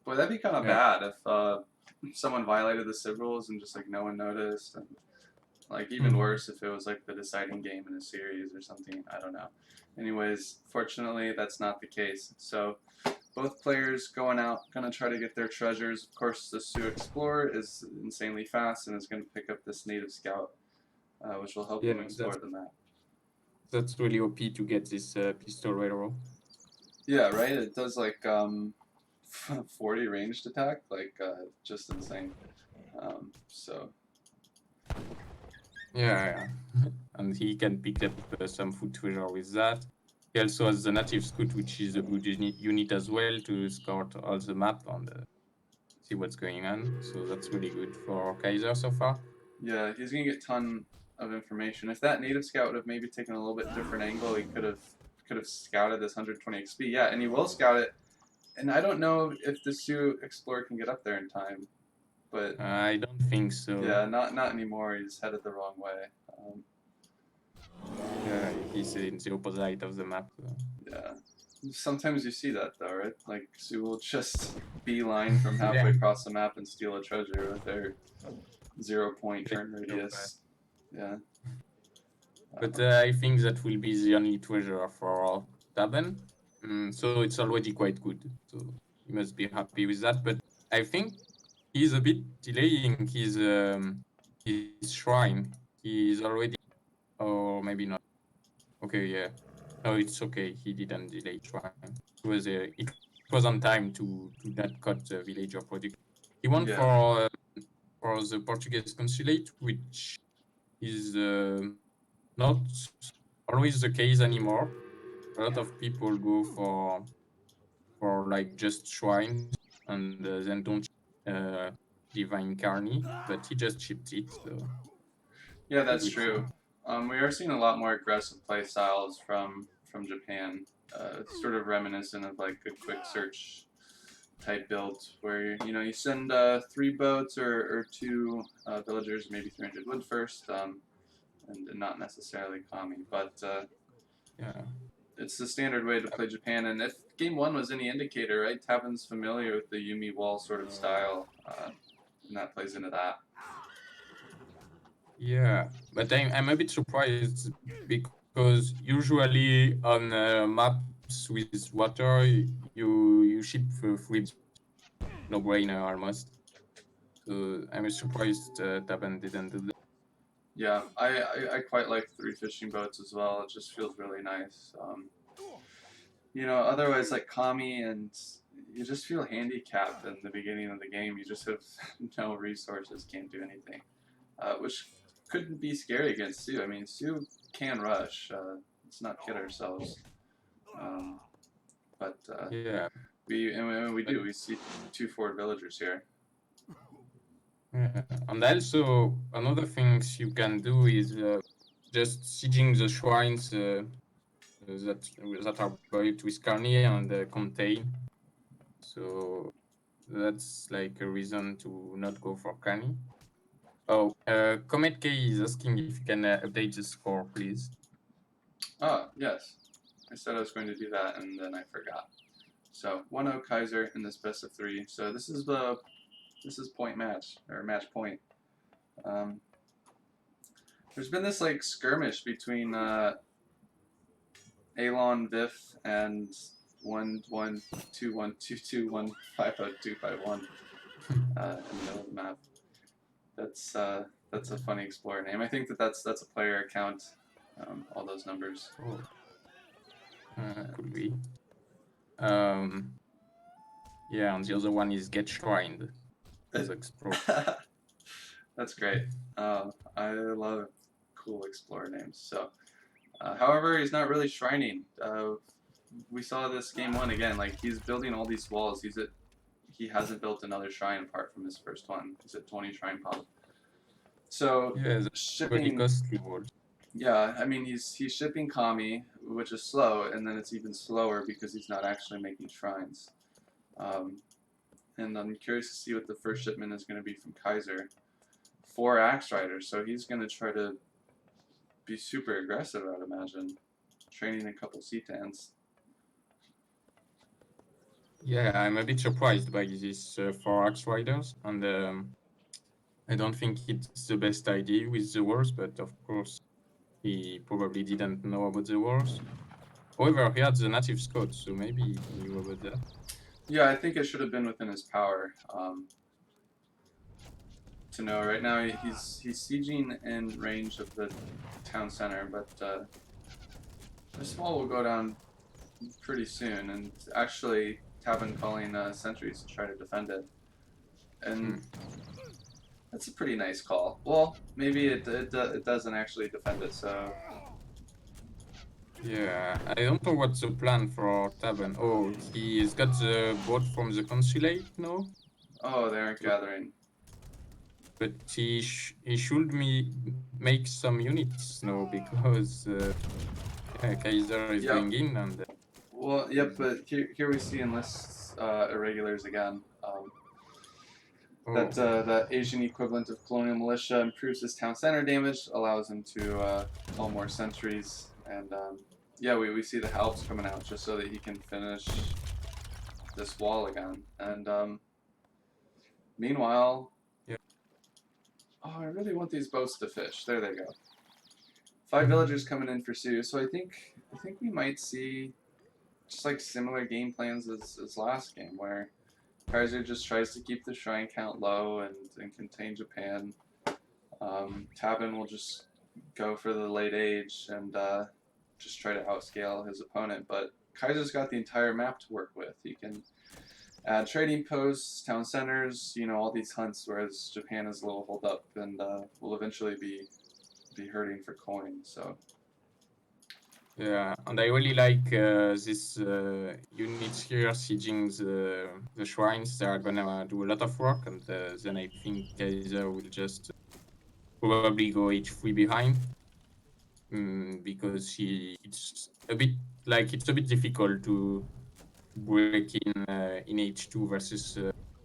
Boy, that'd be kind of bad if someone violated the civ rules and just like no one noticed, and like even worse if it was like the deciding game in a series or something. I don't know. Anyways, fortunately that's not the case. So both players going out, gonna try to get their treasures. Of course, the Sioux Explorer is insanely fast and is gonna pick up this native scout, which will help him explore the map. That's really OP to get this pistol railroad. Yeah, right. It does like 40 ranged attack, like just insane. So. Yeah, and he can pick up some food treasure with that. He also has the native scout, which is a good unit as well to scout all the map and see what's going on. So that's really good for Kaiser so far. Yeah, he's gonna get a ton of information. If that native scout would have maybe taken a little bit different angle, he could have scouted this 120 XP. Yeah, and he will scout it. And I don't know if the Sioux Explorer can get up there in time, but I don't think so. Yeah, not anymore. He's headed the wrong way. Yeah, he's in the opposite of the map. So. Yeah. Sometimes you see that though, right? Like Sioux will just beeline from halfway across the map and steal a treasure with their 0-point turn radius. Yeah. But I think that will be the only treasure for tabben. So it's already quite good. So you must be happy with that. But I think he's a bit delaying his shrine. He's already, or maybe not. Okay, yeah. No, it's okay. He didn't delay shrine. It was on time to not cut the villager product. He went for the Portuguese consulate, which is not always the case anymore. A lot of people go for like just shrines and then don't divine carney, but he just chipped it. So. Yeah, that's true. We are seeing a lot more aggressive play styles from Japan. It's sort of reminiscent of like a quick search type build where you send 3 boats or 2 villagers, maybe 300 wood first, and not necessarily kami, but it's the standard way to play Japan. And if game 1 was any indicator, right, tabben's familiar with the Yumi wall sort of style, and that plays into that. Yeah, but I'm a bit surprised because usually on maps with water you ship free, no brainer almost. So I'm surprised tabben didn't do that. Yeah, I quite like 3 fishing boats as well. It just feels really nice. Otherwise like kami, and you just feel handicapped in the beginning of the game. You just have no resources, can't do anything, which could be scary against Sioux. I mean, Sioux can rush. Let's not kid ourselves. But yeah, we do. We see 2 forward villagers here. And also another things you can do is just sieging the shrines that are buried with Carney and contain. So that's like a reason to not go for Carney. Oh, Comet K is asking if you can update the score, please. Oh, yes. I said I was going to do that and then I forgot. So 1-0 Kaiser in this best of 3. So this is point match or match point. There's been this like skirmish between Alon Viff and 1-1-2-1-2-2-1-5-0-2-5-1 in the middle of the map. That's a funny Explorer name. I think that's a player account. All those numbers. Oh. Could be. Yeah, and the other one is Get Shrined. As Explorer. That's great. I love cool Explorer names. So, however, he's not really shrining. We saw this game 1 again. Like he's building all these walls. He hasn't built another shrine apart from his first one. He's at 20 shrine pop. So yeah, shipping. Costly world. Yeah, I mean he's shipping Kami, which is slow, and then it's even slower because he's not actually making shrines. And I'm curious to see what the first shipment is going to be from Kaiser. 4 Axe Riders, so he's going to try to be super aggressive, I'd imagine. Training a couple Cetans. Yeah, I'm a bit surprised by these 4 Axe Riders, and I don't think it's the best idea with the wars, but of course he probably didn't know about the wars. However, he had the native scout, so maybe he knew about that. Yeah, I think it should have been within his power to know. Right now he's sieging in range of the town center, but this wall will go down pretty soon, and actually tabben calling sentries to try to defend it. And that's a pretty nice call. Well, maybe it doesn't actually defend it, so... Yeah, I don't know what's the plan for tabben. Oh, he's got the boat from the consulate now? Oh, they aren't gathering. But he should make some units now, because Kaiser is going in and... Well, yep, but here we see enlists irregulars again. That Asian equivalent of colonial militia improves his town center damage, allows him to call more sentries, and yeah, we see the Halps coming out just so that he can finish this wall again. And meanwhile, oh, I really want these boats to fish. There they go. 5 villagers coming in for Sioux, so I think we might see just like similar game plans as last game, where Kaiser just tries to keep the shrine count low and contain Japan. Tabben will just go for the late age and just try to outscale his opponent, but Kaiser's got the entire map to work with. He can add trading posts, town centers, you know, all these hunts, whereas Japan is a little holed up and will eventually be hurting for coin. So yeah, and I really like this units here sieging the shrines. They are gonna do a lot of work, and then I think Kaiser will just probably go h3 behind, because it's a bit difficult to break in h2 versus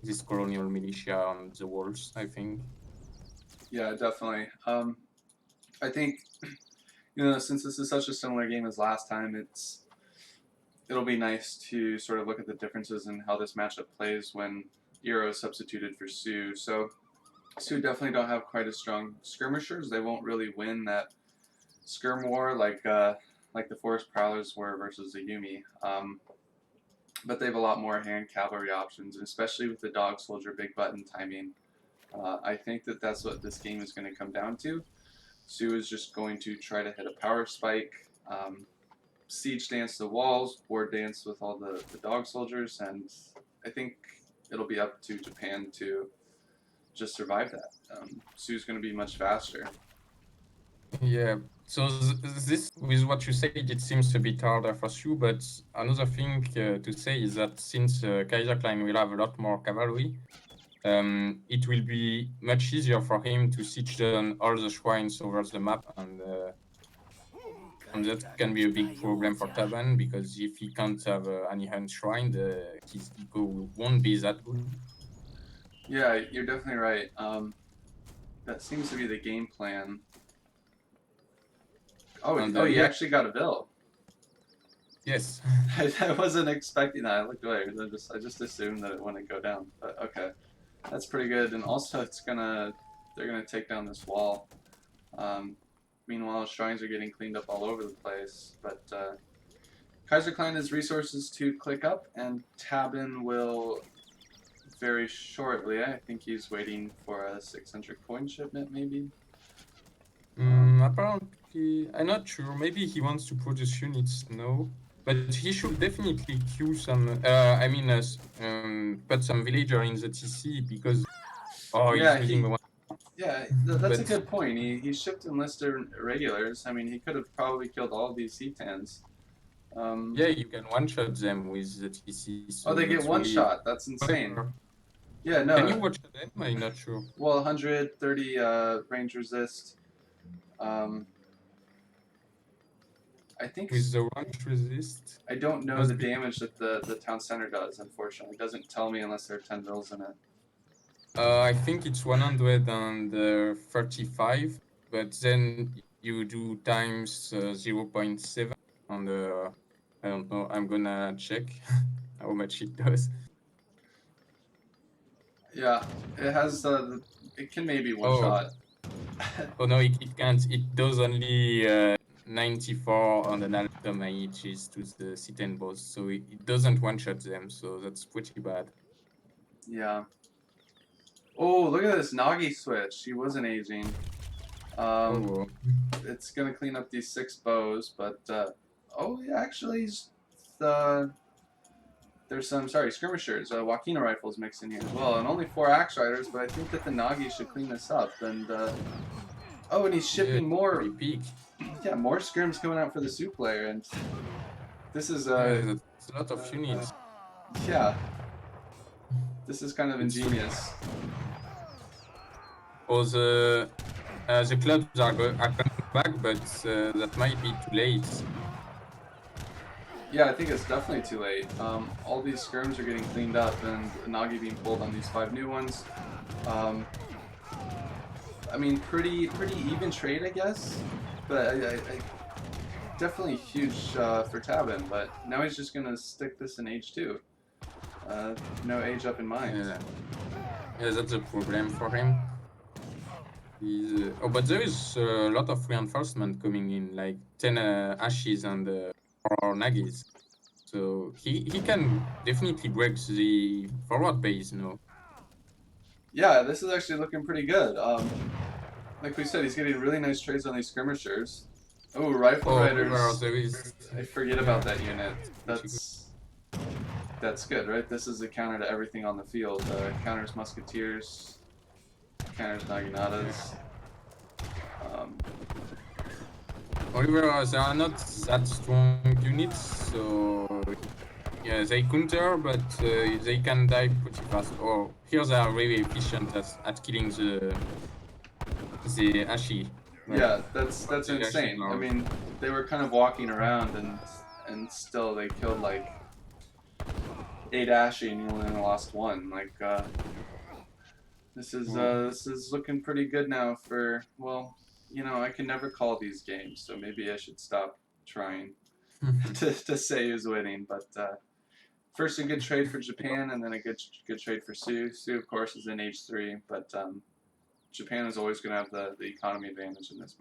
this colonial militia on the walls, I think. yeah, definitely. I think, you know, since this is such a similar game as last time, it'll be nice to sort of look at the differences in how this matchup plays when Eero is substituted for Sioux. So Sioux definitely don't have quite as strong skirmishers. They won't really win that skirm war like the Forest Prowlers were versus the Yumi. But they have a lot more hand cavalry options, and especially with the Dog Soldier big button timing. I think that's what this game is going to come down to. Sioux is just going to try to hit a power spike, siege dance the walls, board dance with all the Dog Soldiers, and I think it'll be up to Japan to just survive that. Sioux's going to be much faster. Yeah, so this, with what you said, it seems a bit harder for Sioux, but another thing to say is that since Kaiserklein will have a lot more cavalry, it will be much easier for him to siege down all the shrines over the map, and that can be a big problem for tabben, because if he can't have any hand shrine, his eco won't be that good. Yeah, you're definitely right. That seems to be the game plan. Oh, he Yeah. actually got a bill. Yes. I wasn't expecting that. I looked away. I just assumed that it wouldn't go down. But okay, that's pretty good. And also, they're gonna take down this wall. Meanwhile, shrines are getting cleaned up all over the place. But Kaiserklein has resources to click up, and tabben will very shortly. I think he's waiting for a 600 coin shipment, maybe. Apparently, I'm not sure. Maybe he wants to produce units now, but he should definitely queue some. Put some villager in the TC, because Yeah, he's losing one. Yeah, that's a good point. He shipped enlisted regulars. I mean, he could have probably killed all these C-10s. Yeah, you can one-shot them with the TC. So oh, they get one really shot. That's insane. Yeah, no. Can you watch them? I'm not sure. Well, 130 range resist. I think With the range resist. I don't know the damage that the town center does. Unfortunately, it doesn't tell me unless there are 10 mils in it. I think it's 135, but then you do times 0.7 on the. I don't know. I'm gonna check how much it does. Yeah, it has it can maybe one shot. Oh no, it can't. It does only 94 on an alpha mages to the C10 boss, so it doesn't one shot them. So that's pretty bad. Yeah. Oh, look at this Nagi switch. She wasn't aging. It's gonna clean up these 6 bows, but oh, yeah, actually, there's some skirmishers, Wakina rifles mixed in here as well, and only 4 axe riders. But I think that the Nagi should clean this up. And oh, and he's shipping more. Yeah, more scrims coming out for the soup player, and this is it's a lot of units. Yeah, this is kind of ingenious. Or the clubs are coming back, but that might be too late. Yeah, I think it's definitely too late. All these skirms are getting cleaned up, and Nagi being pulled on these 5 new ones. I mean, pretty even trade, I guess. But I definitely huge for tabben. But now he's just gonna stick this in age 2. No age up in mind. Yeah, that's a problem for him. But there is a lot of reinforcement coming in, like 10 ashes and 4 nagis. So he can definitely break the forward base, no? Yeah, this is actually looking pretty good. Like we said, he's getting really nice trades on these skirmishers. Oh, rifle riders. I forget about that unit. That's good, right? This is a counter to everything on the field. Counters musketeers, counters naginatas. However, they are not that strong units, so yeah, they counter, but they can die pretty fast. Or here they are very efficient at killing the ashi. Right? Yeah, that's insane. I mean, they were kind of walking around, and still they killed like 8 ashi, and you only lost 1. Like this is looking pretty good now for, well, you know, I can never call these games, so maybe I should stop trying to say who's winning. But first a good trade for Japan, and then a good trade for Sue. Sue, of course, is in age 3, but Japan is always going to have the economy advantage in this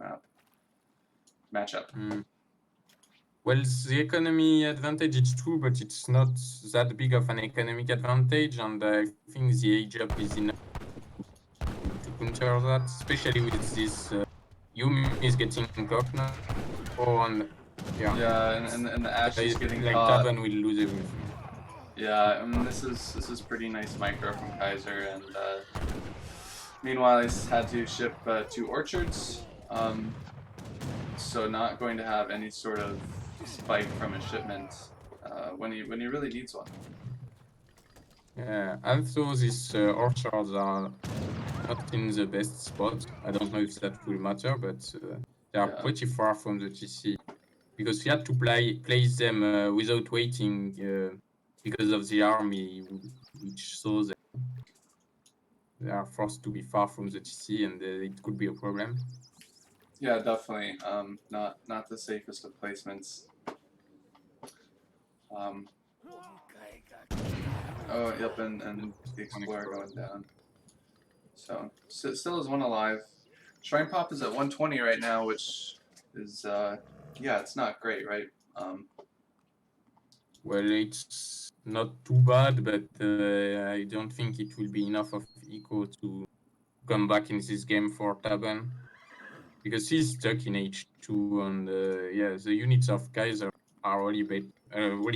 matchup. Well, the economy advantage is true, but it's not that big of an economic advantage, and I think the age up is enough to counter that, especially with this Yumi is getting caught now. And the Ash is getting like caught. tabben will lose everything. Yeah, I mean, this is pretty nice micro from Kaiser, and meanwhile he's had to ship 2 orchards, so not going to have any sort of spike from a shipment when he really needs one. Yeah, also these orchards are not in the best spot. I don't know if that will matter, but they are Yeah. pretty far from the TC because we had to place them without waiting because of the army, which so they are forced to be far from the TC, and it could be a problem. Yeah, definitely. Not the safest of placements. Oh, yep, and the Explorer going down. So, still is one alive. Shrine Pop is at 120 right now, which is, yeah, it's not great, right? Well, it's not too bad, but I don't think it will be enough of eco to come back in this game for tabben. Because he's stuck in H2, and yeah, the units of Kaiser are really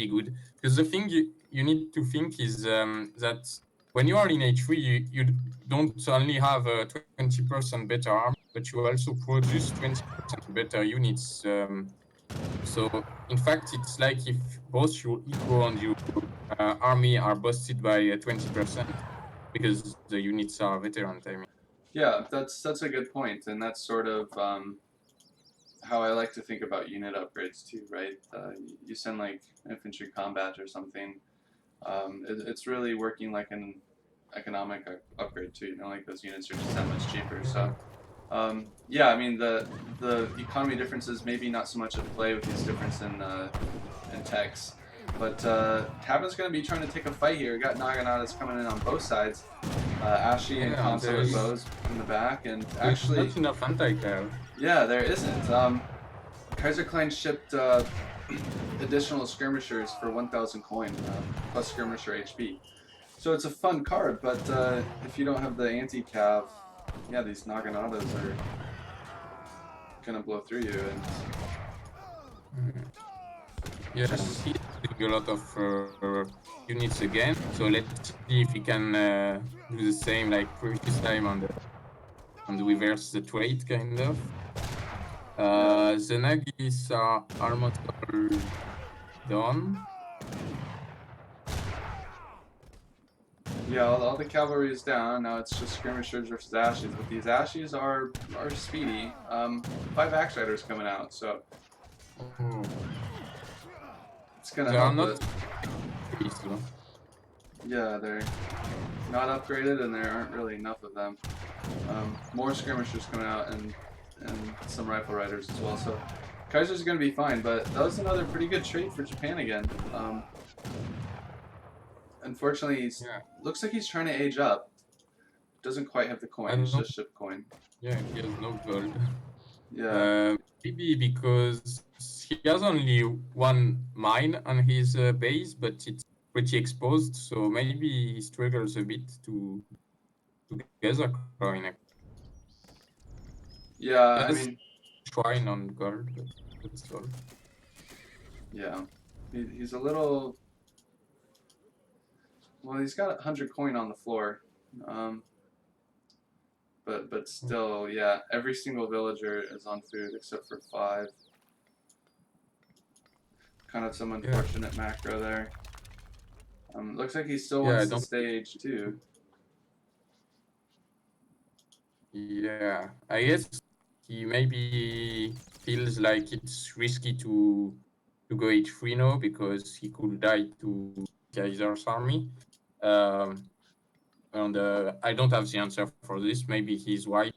good. Because the thing you need to think is that when you are in H3, you don't only have a 20% better army, but you also produce 20% better units. So in fact, it's like if both your eco and your army are boosted by 20%, because the units are veteran timing. Yeah, that's a good point, and that's sort of how I like to think about unit upgrades too, right? You send like infantry combat or something. It's really working like an economic upgrade too. You know, like those units are just that much cheaper. So, yeah, I mean the economy differences maybe not so much at play with these difference in techs, but Tabben's going to be trying to take a fight here. We got Naganatas coming in on both sides. Ashy and Consulate Bows in the back, and actually, not enough anti-cav. yeah, there isn't. Kaiserklein shipped additional skirmishers for 1,000 coin plus skirmisher HP. So it's a fun card, but if you don't have the anti-cav, yeah, these Naganatas are gonna blow through you. And yeah, he's doing a lot of units again. So let's see if he can do the same like previous time on the reverse the trait kind of. The Nagis are almost all done. yeah, all the cavalry is down. Now it's just skirmishers versus Ashes, but these Ashes are speedy. 5 Axe Riders coming out, so it's gonna help it. Yeah, they're not upgraded, and there aren't really enough of them. More skirmishers coming out, and some rifle riders as well. So Kaiser's gonna be fine, but that was another pretty good trade for Japan again. Unfortunately, looks like he's trying to age up. Doesn't quite have the coin. He's just shipped coin. Yeah, he has no gold. Yeah. Maybe because he has only one mine on his base, but it's pretty exposed, so maybe he struggles a bit to gather coin. Yeah, I mean, shrine on gold, but that's all. Yeah, he's a little. Well, he's got 100 coin on the floor, but still, yeah. Every single villager is on food except for 5. Kind of some unfortunate macro there. Looks like he still wants to stage too. Yeah, I guess he maybe feels like it's risky to go H3 now because he could die to Kaiser's army. And I don't have the answer for this. Maybe he's right,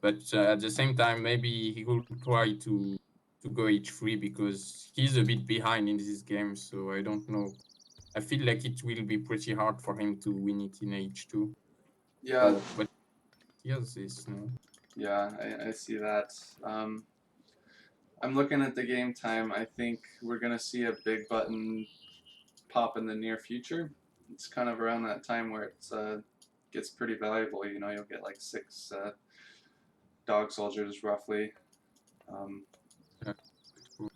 but at the same time, maybe he could try to go H3 because he's a bit behind in this game. So I don't know. I feel like it will be pretty hard for him to win it in H2. Yeah, but he has this, no? Yeah, I see that. I'm looking at the game time. I think we're gonna see a big button pop in the near future. It's kind of around that time where it gets pretty valuable. You know, you'll get like 6 dog soldiers roughly.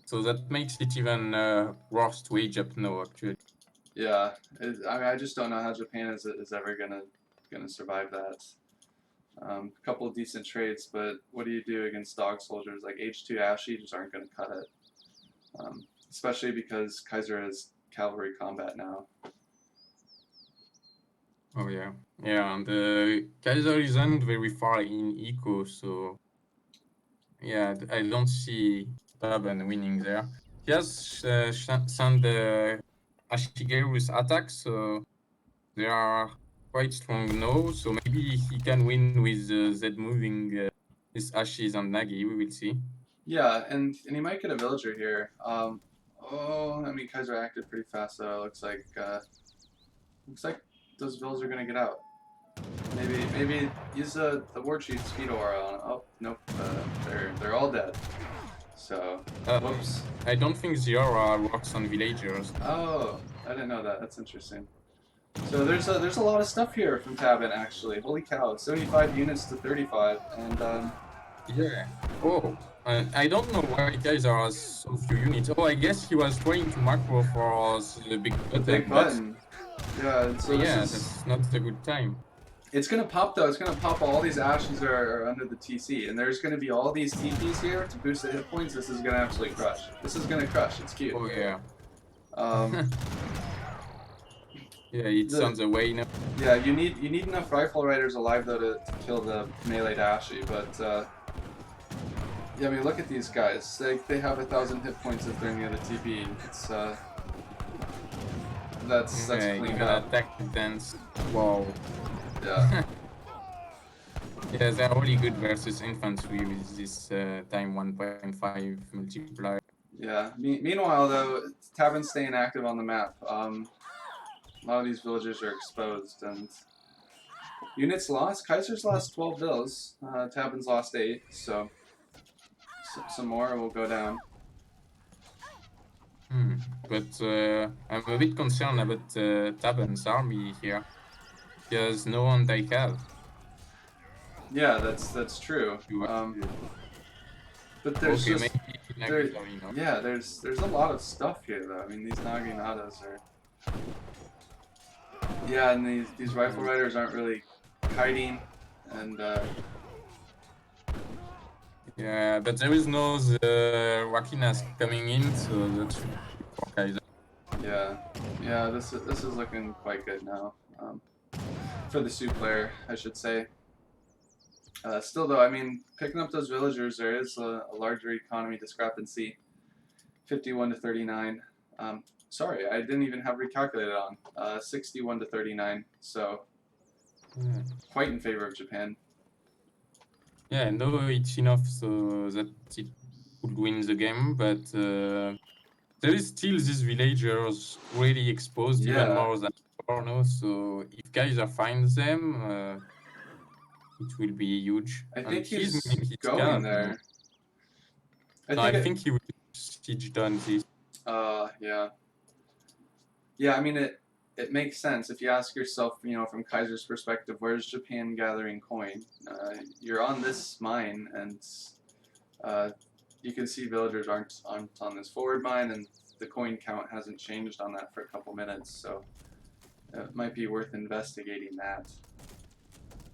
So that makes it even worse to age up now, actually. Yeah, I mean, I just don't know how Japan is ever gonna survive that. A couple of decent trades, but what do you do against dog soldiers? Like H2 Ashy just aren't gonna cut it. Especially because Kaiser has cavalry combat now. Oh yeah, yeah. And Kaiser isn't very far in eco, so yeah, I don't see tabben winning there. He has sent Ashigeru's attacks, so they are quite strong now. So maybe he can win with Z moving his Ashis and Nagi. We will see. Yeah, and he might get a villager here. Oh, I mean Kaiser acted pretty fast though. Looks like those villas are gonna get out. Maybe use the ward sheet speed aura on. Oh nope, they're all dead. So whoops. I don't think the aura works on villagers. Oh, I didn't know that. That's interesting. So there's a lot of stuff here from tabben actually. Holy cow, 75 units to 35, and yeah. Oh, I don't know why Kaiser has so few units. Oh, I guess he was trying to macro for the big button. big button. Yeah, so yeah, that's not a good time. It's gonna pop though. It's gonna pop all these ashes are under the TC, and there's gonna be all these TPs here to boost the hit points. This is gonna absolutely crush. This is gonna crush. It's cute. Oh yeah. Yeah, it's on the way now. Yeah, you need enough rifle riders alive though to kill the melee Dashi, but yeah, I mean look at these guys. They have 1,000 hit points if they're near the TP. It's that's clean up. Attack dance. Wow. Yeah. Yeah, they're really good versus infantry with this time 1.5 multiplier. Yeah. Meanwhile though, tabben's staying active on the map. A lot of these villagers are exposed, and units lost. Kaiser's lost 12 vills. Tabben's lost 8, so some more will go down. But I'm a bit concerned about tabben's army here. There's no one they have. Yeah, that's true. But there's okay, yeah, there's a lot of stuff here though. I mean, these Naginatas are. Yeah, and these rifle riders aren't really kiting, and yeah, but there is no the Wakinas coming in, so that's for Kaiser. yeah, this is looking quite good now, for the Sioux player, I should say. Still though, I mean, picking up those villagers, there is a larger economy discrepancy, 51 to 39. Sorry, I didn't even have recalculated on. 61 to 39, so quite in favor of Japan. Yeah, no, it's enough so that it could win the game, but there is still these villagers really exposed even more than before, no? So if Kaiser finds them, it will be huge. I think he's going there. I think he will siege down this. Yeah. Yeah, I mean, it makes sense if you ask yourself, you know, from Kaiser's perspective, where's Japan gathering coin? You're on this mine, and you can see villagers aren't on this forward mine, and the coin count hasn't changed on that for a couple minutes, so it might be worth investigating that.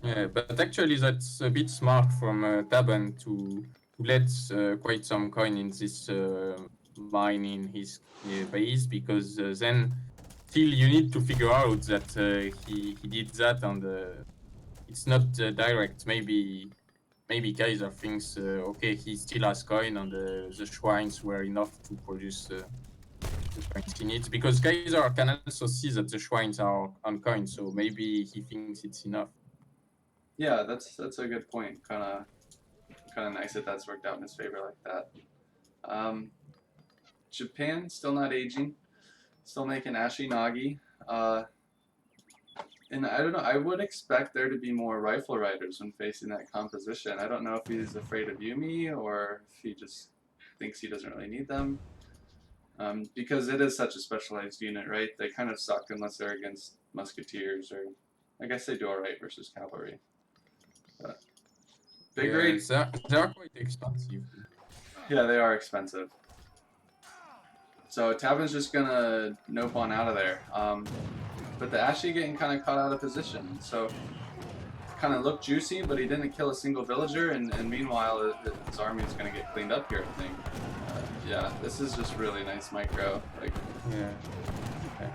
Yeah, but actually that's a bit smart from tabben to let quite some coin in this mine in his base, because then still you need to figure out that he did that, and it's not direct. Maybe Kaiser thinks okay, he still has coin, and the shrines were enough to produce the coins he needs, because Kaiser can also see that the shrines are on coin, so maybe he thinks it's enough. Yeah, that's a good point. Kind of nice that that's worked out in his favor like that. Japan still not aging, still making Ashi Nagi, and I don't know. I would expect there to be more rifle riders when facing that composition. I don't know if he's afraid of Yumi or if he just thinks he doesn't really need them, because it is such a specialized unit, right? They kind of suck unless they're against musketeers, or I guess they do alright versus cavalry. But big raid. They are quite expensive. Yeah, they are expensive. So tabben's just gonna nope on out of there. But the Ashi getting kind of caught out of position, so kind of looked juicy, but he didn't kill a single villager, and meanwhile his army is gonna get cleaned up here, I think. Yeah, this is just really nice micro. Like, yeah. Okay.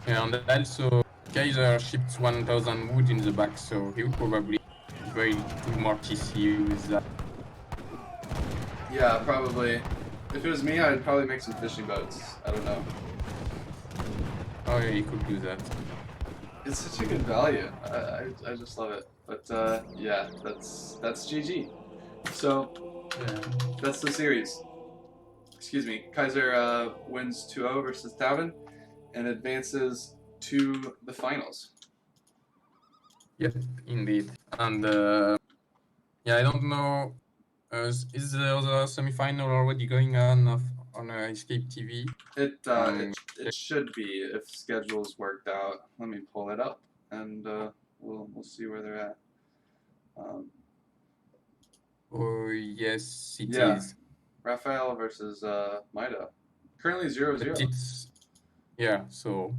And also, Kaiser shipped 1,000 wood in the back, so he would probably very do more TC with that. Yeah, probably. If it was me, I'd probably make some fishing boats. I don't know. Oh yeah, he could do that. It's such a good value. I just love it. But yeah, that's GG. So Yeah. that's the series. Excuse me. Kaiser wins 2-0 versus tabben and advances to the finals. Yep, indeed. And yeah, I don't know. Is the other semi-final already going on Escape TV? It should be if schedules worked out. Let me pull it up and we'll see where they're at. Oh yes, it Yeah. is. Raphael versus Maida. Currently 0-0. But it's so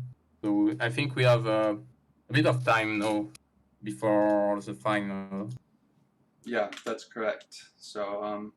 I think we have a bit of time now before the final. Yeah, that's correct. So